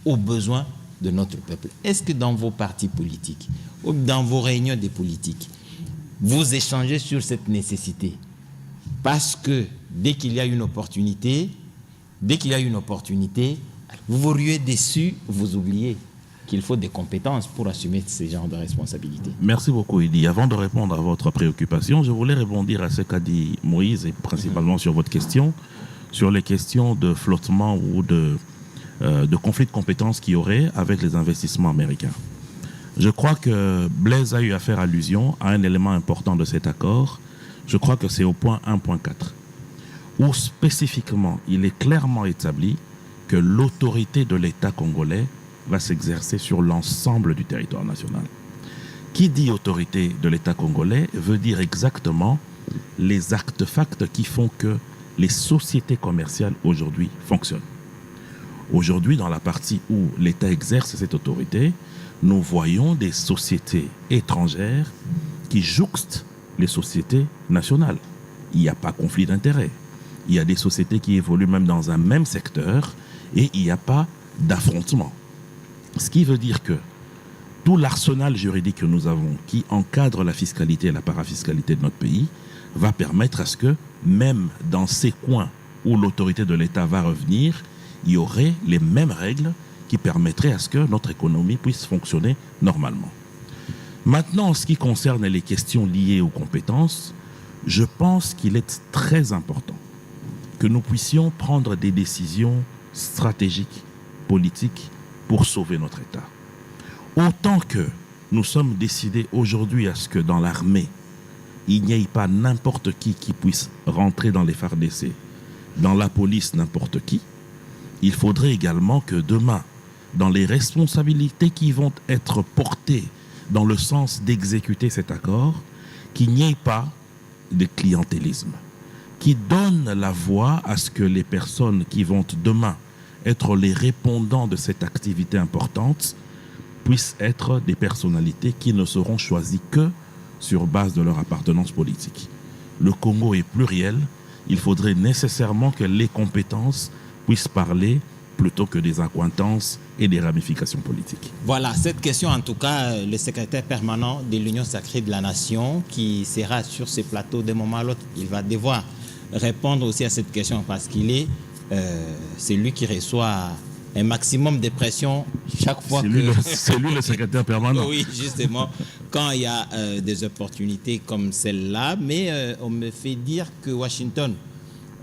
aux besoins de notre peuple. Est-ce que dans vos partis politiques ou dans vos réunions des politiques, vous échangez sur cette nécessité? Parce que dès qu'il y a une opportunité, vous vous ruez dessus, vous oubliez qu'il faut des compétences pour assumer ce genre de responsabilités. Merci beaucoup, Idi. Avant de répondre à votre préoccupation, je voulais rebondir à ce qu'a dit Moïse, et principalement sur votre question, sur les questions de flottement ou de de conflit de compétences qu'il y aurait avec les investissements américains. Je crois que Blaise a eu à faire allusion à un élément important de cet accord. Je crois que c'est au point 1.4, où spécifiquement, il est clairement établi que l'autorité de l'État congolais va s'exercer sur l'ensemble du territoire national. Qui dit autorité de l'État congolais veut dire exactement les artefacts qui font que les sociétés commerciales aujourd'hui fonctionnent. Aujourd'hui, dans la partie où l'État exerce cette autorité, nous voyons des sociétés étrangères qui jouxtent les sociétés nationales. Il n'y a pas conflit d'intérêts. Il y a des sociétés qui évoluent même dans un même secteur et il n'y a pas d'affrontement. Ce qui veut dire que tout l'arsenal juridique que nous avons, qui encadre la fiscalité et la parafiscalité de notre pays, va permettre à ce que, même dans ces coins où l'autorité de l'État va revenir, il y aurait les mêmes règles qui permettraient à ce que notre économie puisse fonctionner normalement. Maintenant, en ce qui concerne les questions liées aux compétences, je pense qu'il est très important que nous puissions prendre des décisions stratégiques, politiques, pour sauver notre État. Autant que nous sommes décidés aujourd'hui à ce que dans l'armée, il n'y ait pas n'importe qui puisse rentrer dans les FARDC, dans la police n'importe qui, il faudrait également que demain, dans les responsabilités qui vont être portées dans le sens d'exécuter cet accord, qu'il n'y ait pas de clientélisme, qui donne la voie à ce que les personnes qui vont demain être les répondants de cette activité importante puissent être des personnalités qui ne seront choisies que sur base de leur appartenance politique. Le Congo est pluriel, il faudrait nécessairement que les compétences puissent parler plutôt que des accointances et des ramifications politiques. Voilà, cette question, en tout cas, le secrétaire permanent de l'Union sacrée de la Nation, qui sera sur ce plateau d'un moment à l'autre, il va devoir répondre aussi à cette question parce qu'il est celui qui reçoit un maximum de pression chaque fois c'est lui le secrétaire permanent. Oui, justement, quand il y a des opportunités comme celle-là. Mais on me fait dire que Washington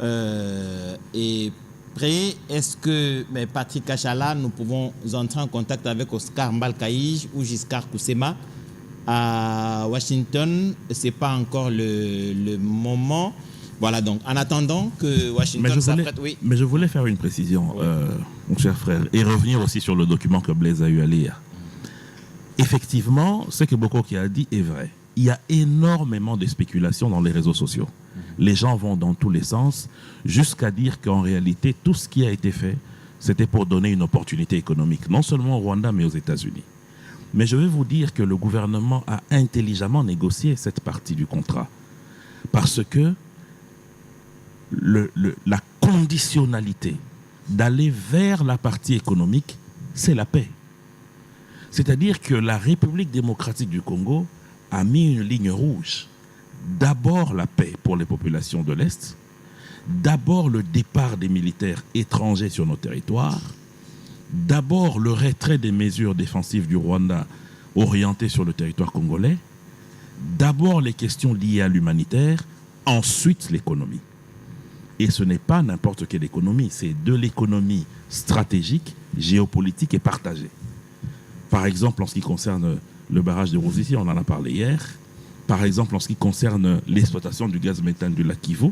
est prêt. Est-ce que, Patrick Kachala, nous pouvons entrer en contact avec Oscar Mbalkaïj ou Giscard Koussema à Washington? Ce n'est pas encore le moment. Voilà, donc en attendant que Washington s'apprête, oui. Mais je voulais faire une précision, oui. Mon cher frère, et revenir aussi sur le document que Blaise a eu à lire. Effectivement, ce que Bokoki a dit est vrai. Il y a énormément de spéculations dans les réseaux sociaux. Les gens vont dans tous les sens, jusqu'à dire qu'en réalité, tout ce qui a été fait, c'était pour donner une opportunité économique, non seulement au Rwanda, mais aux États-Unis. Mais je vais vous dire que le gouvernement a intelligemment négocié cette partie du contrat. Parce que la conditionnalité d'aller vers la partie économique, c'est la paix. C'est-à-dire que la République démocratique du Congo a mis une ligne rouge. D'abord la paix pour les populations de l'Est, d'abord le départ des militaires étrangers sur nos territoires, d'abord le retrait des mesures défensives du Rwanda orientées sur le territoire congolais, d'abord les questions liées à l'humanitaire, ensuite l'économie. Et ce n'est pas n'importe quelle économie, c'est de l'économie stratégique, géopolitique et partagée. Par exemple, en ce qui concerne le barrage de Ruzizi, on en a parlé hier. Par exemple, en ce qui concerne l'exploitation du gaz méthane du lac Kivu,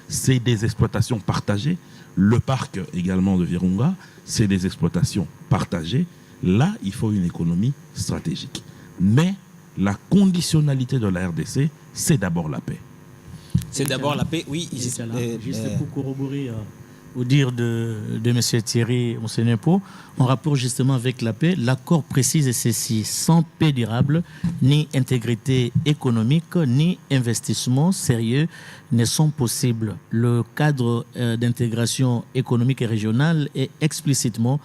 c'est des exploitations partagées. Le parc également de Virunga, c'est des exploitations partagées. Là, il faut une économie stratégique. Mais la conditionnalité de la RDC, c'est d'abord la paix. C'est d'abord la paix, oui. Juste pour corroborer au dire de M. Thierry Monsenepo, en rapport justement avec la paix, l'accord précise ceci: sans paix durable, ni intégrité économique, ni investissement sérieux ne sont possibles. Le cadre d'intégration économique et régionale est explicitement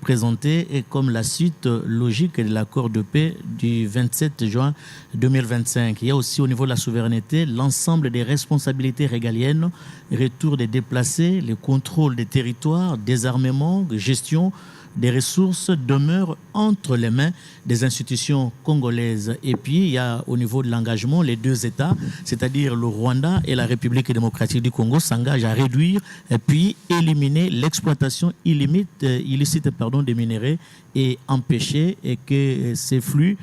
présenté et comme la suite logique de l'accord de paix du 27 juin 2025. Il y a aussi au niveau de la souveraineté l'ensemble des responsabilités régaliennes, retour des déplacés, le contrôle des territoires, désarmement, gestion des ressources demeurent entre les mains des institutions congolaises. Et puis, il y a au niveau de l'engagement, les deux États, c'est-à-dire le Rwanda et la République démocratique du Congo, s'engagent à réduire et puis éliminer l'exploitation illicite des minéraux et empêcher que ces flux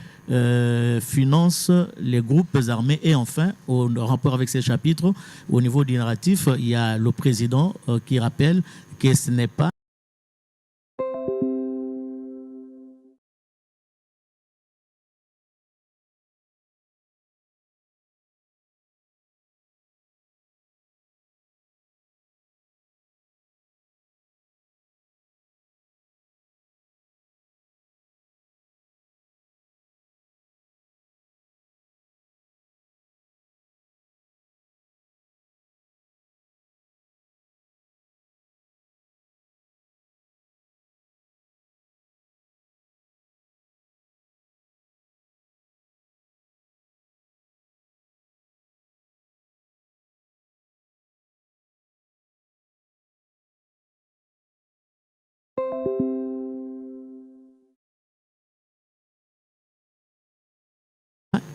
financent les groupes armés. Et enfin, en rapport avec ces chapitres, au niveau du narratif, il y a le président qui rappelle que ce n'est pas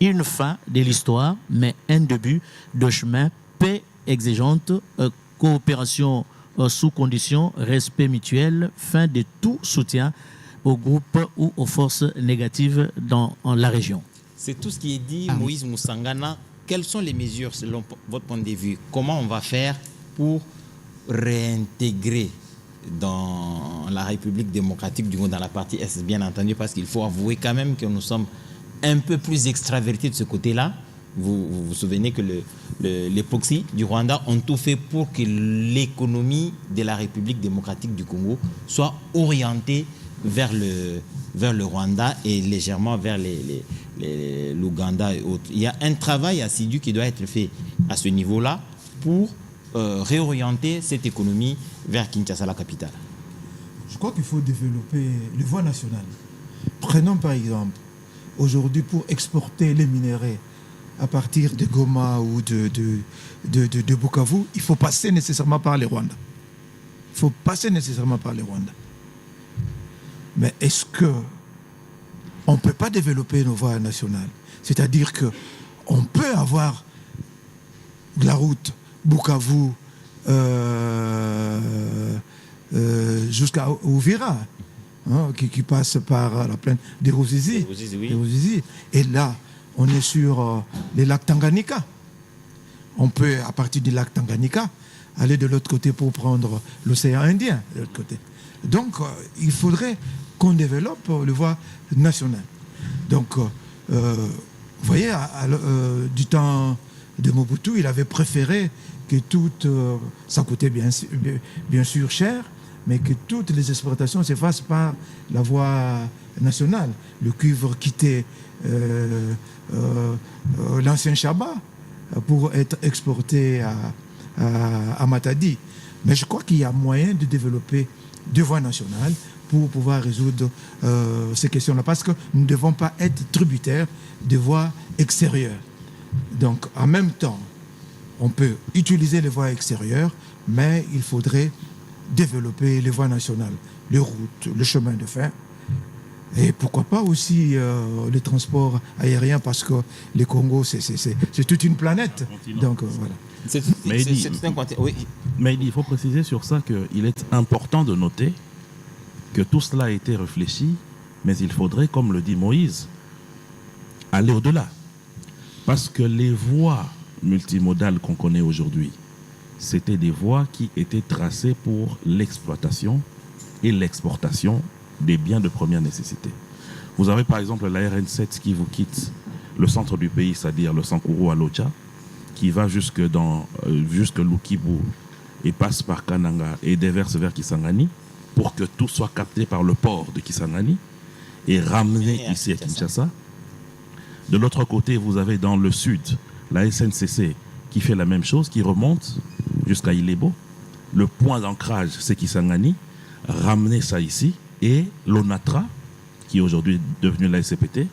une fin de l'histoire, mais un début de chemin, paix exigeante, coopération sous conditions, respect mutuel, fin de tout soutien aux groupes ou aux forces négatives dans la région. C'est tout ce qui est dit, Moïse Moussangana. Quelles sont les mesures selon votre point de vue? Comment on va faire pour réintégrer dans la République démocratique du Congo, dans la partie Est, bien entendu, parce qu'il faut avouer quand même que nous sommes un peu plus extravertis de ce côté-là. Vous vous souvenez que les proxys du Rwanda ont tout fait pour que l'économie de la République démocratique du Congo soit orientée vers le Rwanda et légèrement vers l'Ouganda et autres. Il y a un travail assidu qui doit être fait à ce niveau-là pour réorienter cette économie vers Kinshasa, la capitale. Je crois qu'il faut développer les voies nationales. Prenons par exemple, aujourd'hui, pour exporter les minéraux à partir de Goma ou de Bukavu, il faut passer nécessairement par le Rwanda. Il faut passer nécessairement par le Rwanda. Mais est-ce qu'on ne peut pas développer nos voies nationales? C'est-à-dire qu'on peut avoir de la route Bukavu jusqu'à Uvira, hein, qui passe par la plaine des Ruzizi. Et là, on est sur les lacs Tanganyika. On peut, à partir du lac Tanganyika, aller de l'autre côté pour prendre l'océan Indien, de l'autre côté. Donc, il faudrait qu'on développe les voies nationales. Donc, vous voyez, du temps de Mobutu, il avait préféré que ça coûtait bien sûr cher, mais que toutes les exportations se fassent par la voie nationale. Le cuivre quittait l'ancien Chaba pour être exporté à Matadi. Mais je crois qu'il y a moyen de développer deux voies nationales pour pouvoir résoudre ces questions-là, parce que nous ne devons pas être tributaires de voies extérieures. Donc, en même temps, on peut utiliser les voies extérieures, mais il faudrait développer les voies nationales, les routes, le chemin de fer, et pourquoi pas aussi les transports aériens, parce que le Congo, c'est toute une planète. Donc, voilà. Mais il faut préciser sur ça qu'il est important de noter que tout cela a été réfléchi, mais il faudrait, comme le dit Moïse, aller au-delà. Parce que les voies multimodales qu'on connaît aujourd'hui, c'était des voies qui étaient tracées pour l'exploitation et l'exportation des biens de première nécessité. Vous avez par exemple la RN7 qui vous quitte le centre du pays, c'est-à-dire le Sankuru à Locha, qui va jusque Lukibu et passe par Kananga et déverse vers Kisangani pour que tout soit capté par le port de Kisangani et ramené ici à Kinshasa. De l'autre côté, vous avez dans le sud la SNCC qui fait la même chose, qui remonte jusqu'à Ilebo. Le point d'ancrage, c'est Kisangani. Ramener ça ici. Et l'ONATRA, qui est aujourd'hui devenu la SCPT,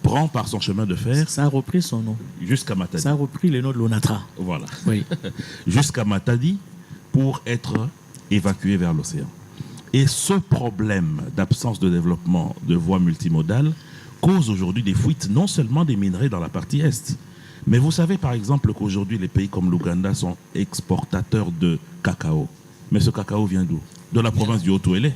prend par son chemin de fer... Ça a repris son nom. Jusqu'à Matadi. Ça a repris le nom de l'ONATRA. Voilà. Oui. Jusqu'à Matadi pour être évacué vers l'océan. Et ce problème d'absence de développement de voies multimodales cause aujourd'hui des fuites non seulement des minerais dans la partie Est, mais vous savez par exemple qu'aujourd'hui les pays comme l'Ouganda sont exportateurs de cacao. Mais ce cacao vient d'où? De la province du Haut-Ouélé.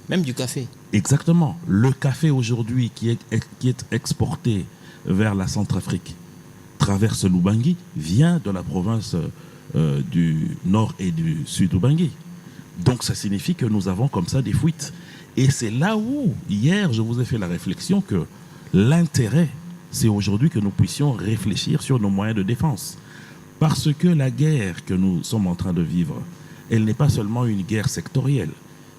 Même du café. Exactement. Le café aujourd'hui qui est exporté vers la Centrafrique, traverse l'Ubangui, vient de la province du nord et du sud Ubangui. Donc ça signifie que nous avons comme ça des fuites. Et c'est là où, hier, je vous ai fait la réflexion que l'intérêt, c'est aujourd'hui que nous puissions réfléchir sur nos moyens de défense. Parce que la guerre que nous sommes en train de vivre, elle n'est pas seulement une guerre sectorielle,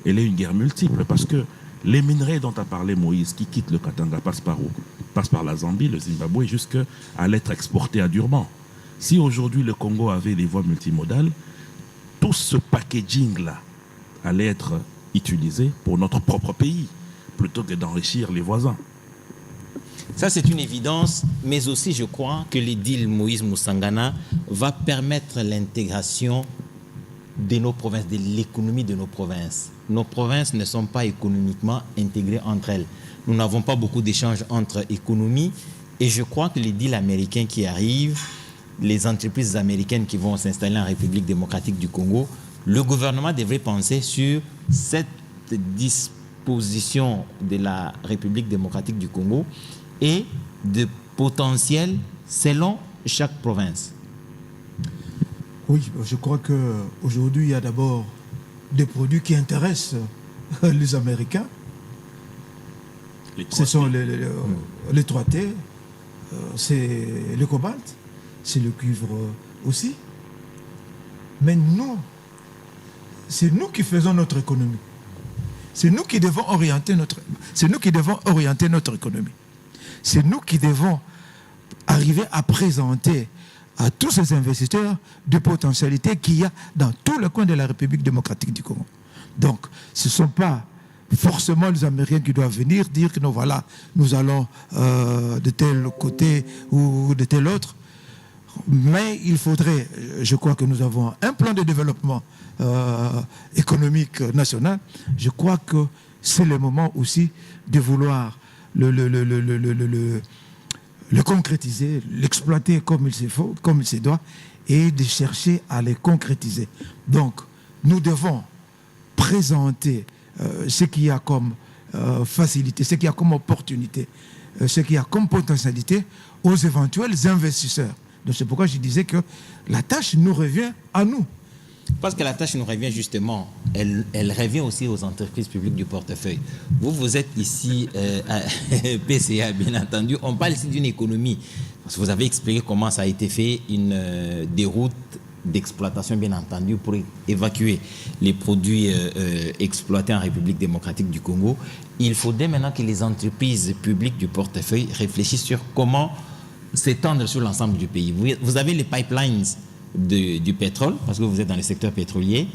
elle est une guerre multiple. Parce que les minerais dont a parlé Moïse, qui quittent le Katanga, passent par où? Passent par la Zambie, le Zimbabwe, jusqu'à l'être exportés à Durban. Si aujourd'hui le Congo avait des voies multimodales, tout ce packaging-là allait être utilisé pour notre propre pays, plutôt que d'enrichir les voisins. Ça, c'est une évidence, mais aussi, je crois que le deal Moïse Moussangana va permettre l'intégration de nos provinces, de l'économie de nos provinces. Nos provinces ne sont pas économiquement intégrées entre elles. Nous n'avons pas beaucoup d'échanges entre économies, et je crois que les deals américains qui arrivent, les entreprises américaines qui vont s'installer en République démocratique du Congo, le gouvernement devrait penser sur cette disposition de la République démocratique du Congo et de potentiel selon chaque province. Oui, je crois qu'aujourd'hui, il y a d'abord des produits qui intéressent les Américains. Ce sont les 3T, c'est le cobalt, c'est le cuivre aussi. Mais nous, c'est nous qui faisons notre économie. C'est nous qui devons orienter notre économie. C'est nous qui devons arriver à présenter à tous ces investisseurs des potentialités qu'il y a dans tout le coin de la République démocratique du Congo. Donc, ce ne sont pas forcément les Américains qui doivent venir dire que nous allons de tel côté ou de tel autre. Mais il faudrait, je crois que nous avons un plan de développement économique national. Je crois que c'est le moment aussi de vouloir le concrétiser, l'exploiter comme il se faut, comme il se doit, et de chercher à les concrétiser. Donc, nous devons présenter ce qu'il y a comme facilité, ce qu'il y a comme opportunité, ce qu'il y a comme potentialité aux éventuels investisseurs. Donc c'est pourquoi je disais que la tâche nous revient à nous. Parce que la tâche nous revient justement, elle revient aussi aux entreprises publiques du portefeuille. Vous êtes ici à PCA, bien entendu. On parle ici d'une économie. Parce que vous avez expliqué comment ça a été fait, des routes d'exploitation, bien entendu, pour évacuer les produits exploités en République démocratique du Congo. Il faut dès maintenant que les entreprises publiques du portefeuille réfléchissent sur comment s'étendre sur l'ensemble du pays. Vous avez les pipelines du pétrole, parce que vous êtes dans le secteur pétrolier,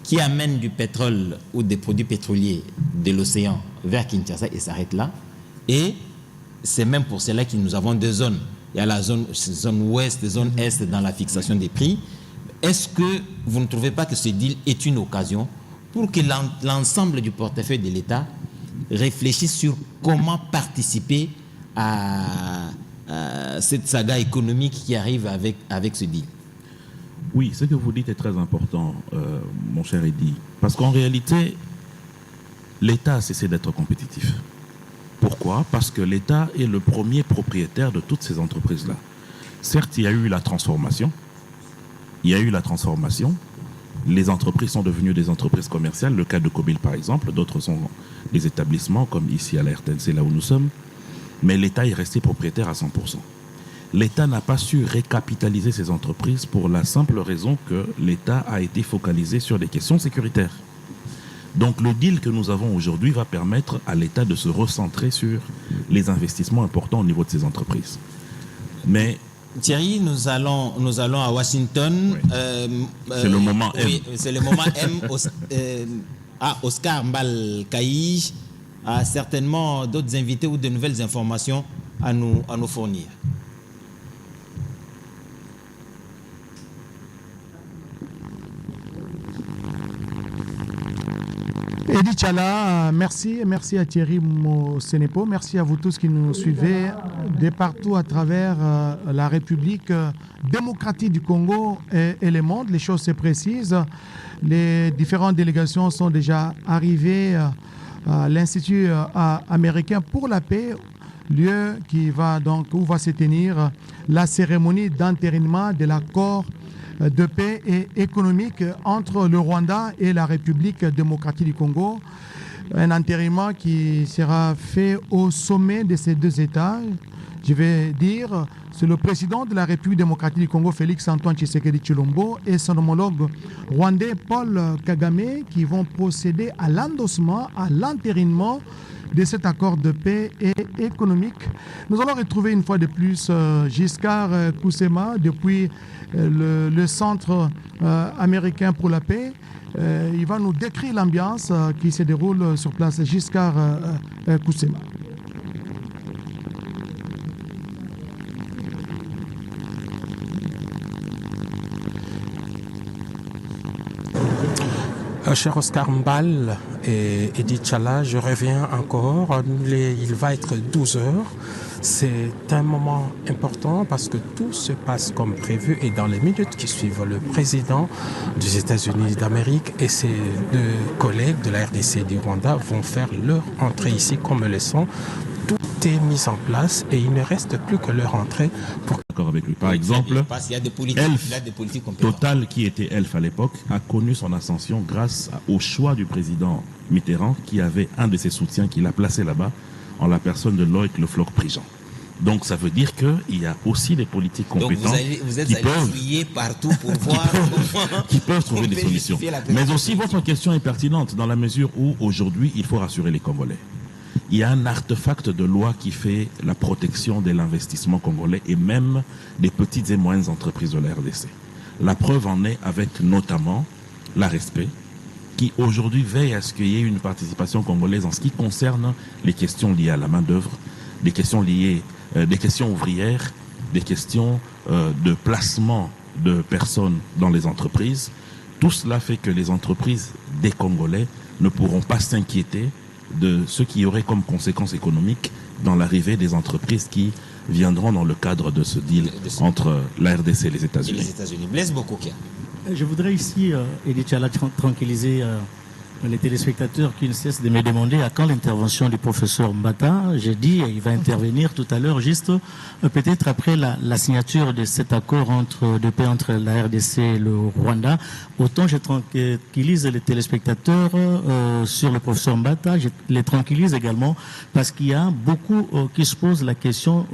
qui amènent du pétrole ou des produits pétroliers de l'océan vers Kinshasa et s'arrêtent là. Et c'est même pour cela que nous avons deux zones. Il y a la zone ouest, zone est dans la fixation des prix. Est-ce que vous ne trouvez pas que ce deal est une occasion pour que l'ensemble du portefeuille de l'État réfléchisse sur comment participer à cette saga économique qui arrive avec ce deal? Oui, ce que vous dites est très important, mon cher Eddy. Parce qu'en réalité, l'État a cessé d'être compétitif. Pourquoi? Parce que l'État est le premier propriétaire de toutes ces entreprises-là. Certes, il y a eu la transformation. Les entreprises sont devenues des entreprises commerciales. Le cas de Kobil, par exemple. D'autres sont des établissements, comme ici à la RTNC, là où nous sommes. Mais l'État est resté propriétaire à 100%. L'État n'a pas su récapitaliser ces entreprises pour la simple raison que l'État a été focalisé sur des questions sécuritaires. Donc le deal que nous avons aujourd'hui va permettre à l'État de se recentrer sur les investissements importants au niveau de ces entreprises. Mais Thierry, nous allons à Washington. Oui. C'est le moment M. Oui, c'est le moment M. Oscar Mbal-Kaïj a certainement d'autres invités ou de nouvelles informations à nous fournir. Edith Tchala, merci. Merci à Thierry Mosenepo. Merci à vous tous qui nous suivez de partout à travers la République démocratique du Congo et le monde. Les choses se précisent. Les différentes délégations sont déjà arrivées à l'Institut américain pour la paix, lieu où va se tenir la cérémonie d'entérinement de l'accord de paix et économique entre le Rwanda et la République démocratique du Congo. Un entérinement qui sera fait au sommet de ces deux États. Je vais dire, c'est le président de la République démocratique du Congo, Félix Antoine Tshisekedi Tshilombo, et son homologue rwandais, Paul Kagame, qui vont procéder à l'endossement, à l'entérinement de cet accord de paix et économique. Nous allons retrouver une fois de plus Giscard Koussema depuis le Centre américain pour la paix. Il va nous décrire l'ambiance qui se déroule sur place. Giscard Koussema. Cher Oscar Mbal et Edith Tchala, je reviens encore. Il va être 12 heures. C'est un moment important parce que tout se passe comme prévu et dans les minutes qui suivent, le président des États-Unis d'Amérique et ses deux collègues de la RDC et du Rwanda vont faire leur entrée ici comme leçon. Tout est mis en place et il ne reste plus que leur entrée pour... D'accord avec lui. Par exemple, Total, qui était Elf à l'époque, a connu son ascension grâce au choix du président Mitterrand, qui avait un de ses soutiens qu'il a placé là-bas, en la personne de Loïc Le Floch-Prigent. Donc ça veut dire qu'il y a aussi des politiques compétents partout pour voir qui peuvent trouver des solutions. Mais aussi votre question est pertinente dans la mesure où aujourd'hui il faut rassurer les Congolais. Il y a un artefact de loi qui fait la protection de l'investissement congolais et même des petites et moyennes entreprises de la RDC. La preuve en est avec notamment la Respect, qui aujourd'hui veille à ce qu'il y ait une participation congolaise en ce qui concerne les questions liées à la main-d'œuvre, des questions liées, des questions ouvrières, des questions de placement de personnes dans les entreprises. Tout cela fait que les entreprises des Congolais ne pourront pas s'inquiéter de ce qui y aurait comme conséquence économique dans l'arrivée des entreprises qui viendront dans le cadre de ce deal entre la RDC et les États-Unis. Blaise Bokokia. Je voudrais ici, Edith Tchala, tranquilliser les téléspectateurs qui ne cessent de me demander à quand l'intervention du professeur Mbata. J'ai dit il va intervenir tout à l'heure, juste peut-être après la signature de cet accord de paix entre la RDC et le Rwanda. Autant je tranquillise les téléspectateurs sur le professeur Mbata, je les tranquillise également parce qu'il y a beaucoup qui se posent la question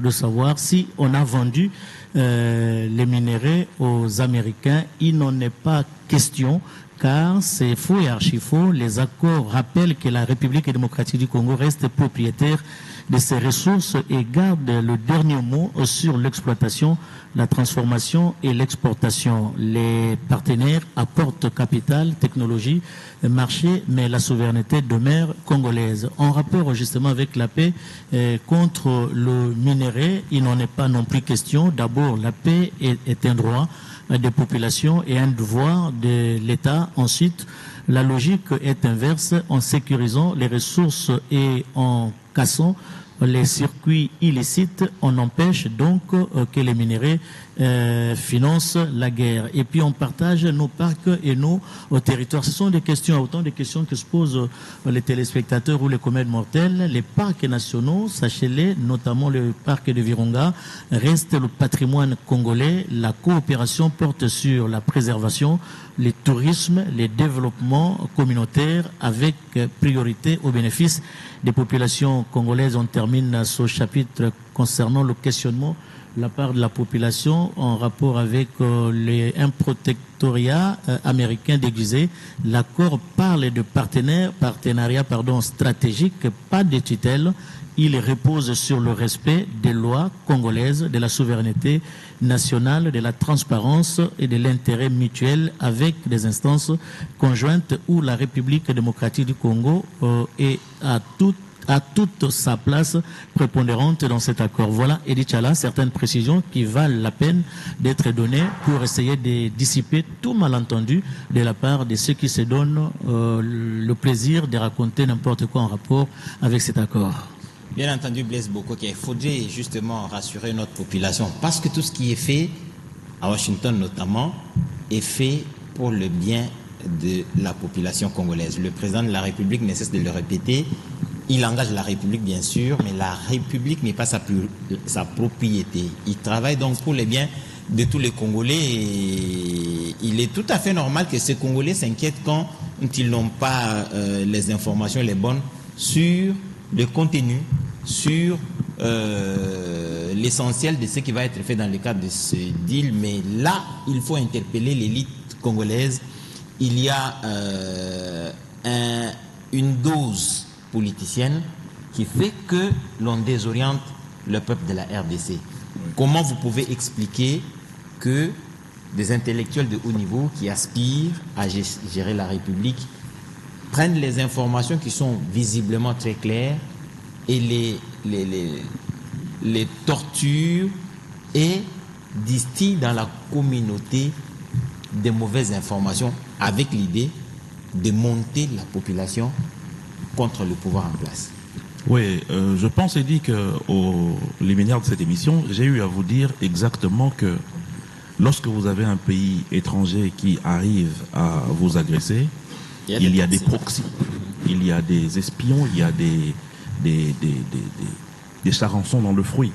de savoir si on a vendu les minéraux aux Américains. Il n'en est pas question, car c'est faux et archi-faux. Les accords rappellent que la République démocratique du Congo reste propriétaire de ses ressources et garde le dernier mot sur l'exploitation, la transformation et l'exportation. Les partenaires apportent capital, technologie, marché, mais la souveraineté demeure congolaise. En rapport justement avec la paix contre le minerai, il n'en est pas non plus question. D'abord, la paix est un droit des populations et un devoir de l'État. Ensuite, la logique est inverse, en sécurisant les ressources et en cassant les circuits illicites, on empêche donc que les minéraux financent la guerre. Et puis on partage nos parcs et nos territoires. Ce sont des questions, autant des questions que se posent les téléspectateurs ou les comètes mortels. Les parcs nationaux, sachez-les, notamment le parc de Virunga, restent le patrimoine congolais. La coopération porte sur la préservation, le tourisme, les développements communautaires avec priorité au bénéfice des populations congolaises. On termine ce chapitre concernant le questionnement de la part de la population en rapport avec un protectorat américain déguisé. L'accord parle de partenariat stratégique, pas de tutelle. Il repose sur le respect des lois congolaises, de la souveraineté nationale, de la transparence et de l'intérêt mutuel avec des instances conjointes où la République démocratique du Congo est à toute a toute sa place prépondérante dans cet accord. Voilà, Edith Chala, certaines précisions qui valent la peine d'être données pour essayer de dissiper tout malentendu de la part de ceux qui se donnent le plaisir de raconter n'importe quoi en rapport avec cet accord. Bien entendu, Blaise Boko, il faudrait justement rassurer notre population parce que tout ce qui est fait, à Washington notamment, est fait pour le bien de la population congolaise. Le président de la République ne cesse de le répéter. Il engage la République, bien sûr, mais la République n'est pas sa propriété. Il travaille donc pour le bien de tous les Congolais et il est tout à fait normal que ces Congolais s'inquiètent quand ils n'ont pas les informations les bonnes sur le contenu, sur l'essentiel de ce qui va être fait dans le cadre de ce deal. Mais là, il faut interpeller l'élite congolaise. Il y a une dose politicienne qui fait que l'on désoriente le peuple de la RDC. Comment vous pouvez expliquer que des intellectuels de haut niveau qui aspirent à gérer la République prennent les informations qui sont visiblement très claires et les torturent et distillent dans la communauté des mauvaises informations avec l'idée de monter la population contre le pouvoir en place? Oui, je pense, Eddy, qu'au liminaire de cette émission, j'ai eu à vous dire exactement que lorsque vous avez un pays étranger qui arrive à vous agresser, il y a des proxys, il y a des espions, il y a des charançons dans le fruit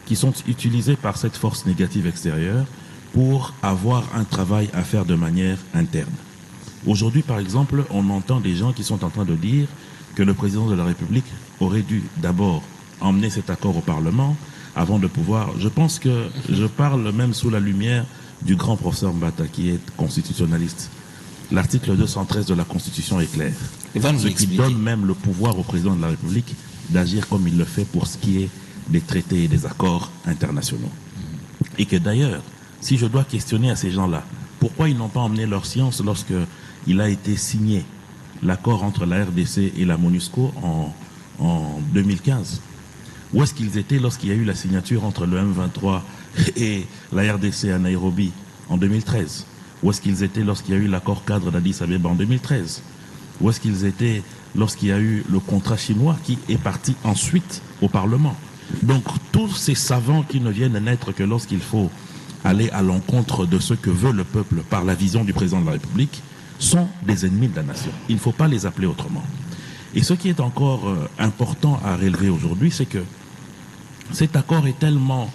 qui sont utilisés par cette force négative extérieure pour avoir un travail à faire de manière interne. Aujourd'hui, par exemple, on entend des gens qui sont en train de dire que le président de la République aurait dû d'abord emmener cet accord au Parlement avant de pouvoir... Je pense que je parle même sous la lumière du grand professeur Mbata qui est constitutionnaliste. L'article 213 de la Constitution est clair. Ce qui donne même le pouvoir au président de la République d'agir comme il le fait pour ce qui est des traités et des accords internationaux. Et que d'ailleurs, si je dois questionner à ces gens-là, pourquoi ils n'ont pas emmené leur science lorsque il a été signé l'accord entre la RDC et la MONUSCO en 2015? Où est-ce qu'ils étaient lorsqu'il y a eu la signature entre le M23 et la RDC à Nairobi en 2013? Où est-ce qu'ils étaient lorsqu'il y a eu l'accord cadre d'Addis Abeba en 2013? Où est-ce qu'ils étaient lorsqu'il y a eu le contrat chinois qui est parti ensuite au Parlement? Donc tous ces savants qui ne viennent naître que lorsqu'il faut aller à l'encontre de ce que veut le peuple par la vision du président de la République sont des ennemis de la nation. Il ne faut pas les appeler autrement. Et ce qui est encore important à relever aujourd'hui, c'est que cet accord est tellement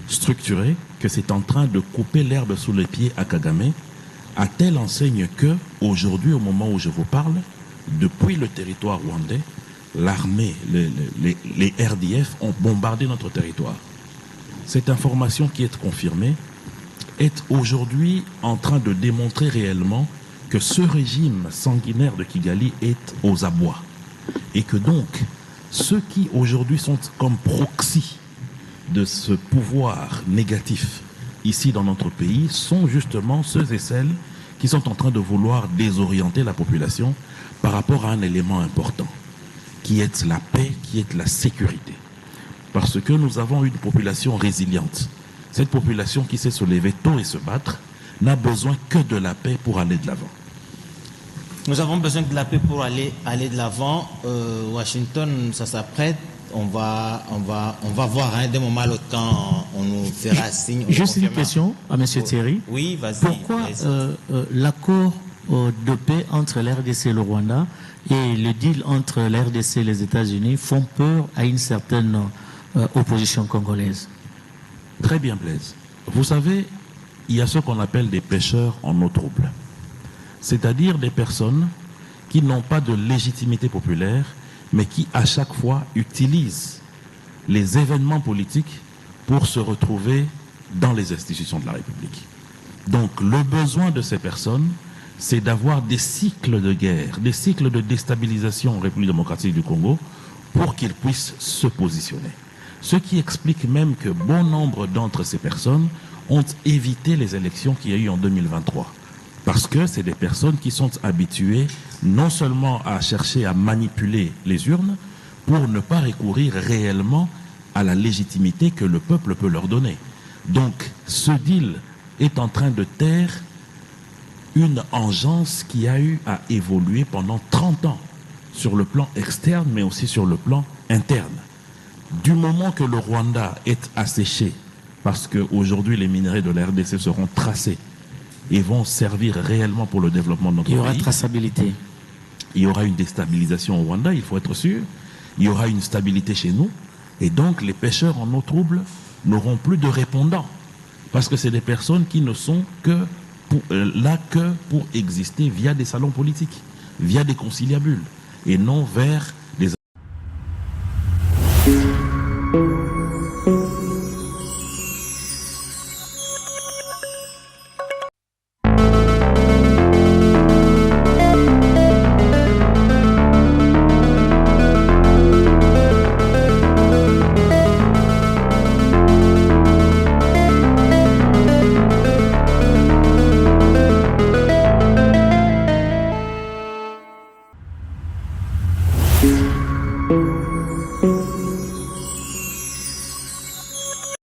structuré que c'est en train de couper l'herbe sous les pieds à Kagame, à telle enseigne que, aujourd'hui, au moment où je vous parle, depuis le territoire rwandais, l'armée, les RDF ont bombardé notre territoire. Cette information qui est confirmée est aujourd'hui en train de démontrer réellement que ce régime sanguinaire de Kigali est aux abois. Et que donc, ceux qui aujourd'hui sont comme proxy de ce pouvoir négatif ici dans notre pays sont justement ceux et celles qui sont en train de vouloir désorienter la population par rapport à un élément important, qui est la paix, qui est la sécurité. Parce que nous avons une population résiliente. Cette population qui sait se lever tôt et se battre n'a besoin que de la paix pour aller de l'avant. Nous avons besoin de la paix pour aller de l'avant. Washington, ça s'apprête. On va voir d'un moment à l'autre quand on nous fera signe. Juste une question à M. Thierry. Oui, vas-y. Pourquoi l'accord de paix entre l'RDC et le Rwanda et le deal entre l'RDC et les États-Unis font peur à une certaine opposition congolaise? Très bien, Blaise. Vous savez, il y a ce qu'on appelle des pêcheurs en eau trouble. C'est-à-dire des personnes qui n'ont pas de légitimité populaire, mais qui à chaque fois utilisent les événements politiques pour se retrouver dans les institutions de la République. Donc le besoin de ces personnes, c'est d'avoir des cycles de guerre, des cycles de déstabilisation en République démocratique du Congo pour qu'ils puissent se positionner. Ce qui explique même que bon nombre d'entre ces personnes ont évité les élections qu'il y a eu en 2023. Parce que c'est des personnes qui sont habituées non seulement à chercher à manipuler les urnes pour ne pas recourir réellement à la légitimité que le peuple peut leur donner. Donc, ce deal est en train de taire une engeance qui a eu à évoluer pendant 30 ans sur le plan externe, mais aussi sur le plan interne. Du moment que le Rwanda est asséché, parce qu'aujourd'hui les minerais de la RDC seront tracés et vont servir réellement pour le développement de notre pays. Il y aura traçabilité. Il y aura une déstabilisation au Rwanda, il faut être sûr. Il y aura une stabilité chez nous. Et donc les pêcheurs en eau trouble n'auront plus de répondants. Parce que c'est des personnes qui ne sont là que pour exister via des salons politiques, via des conciliabules, et non vers des...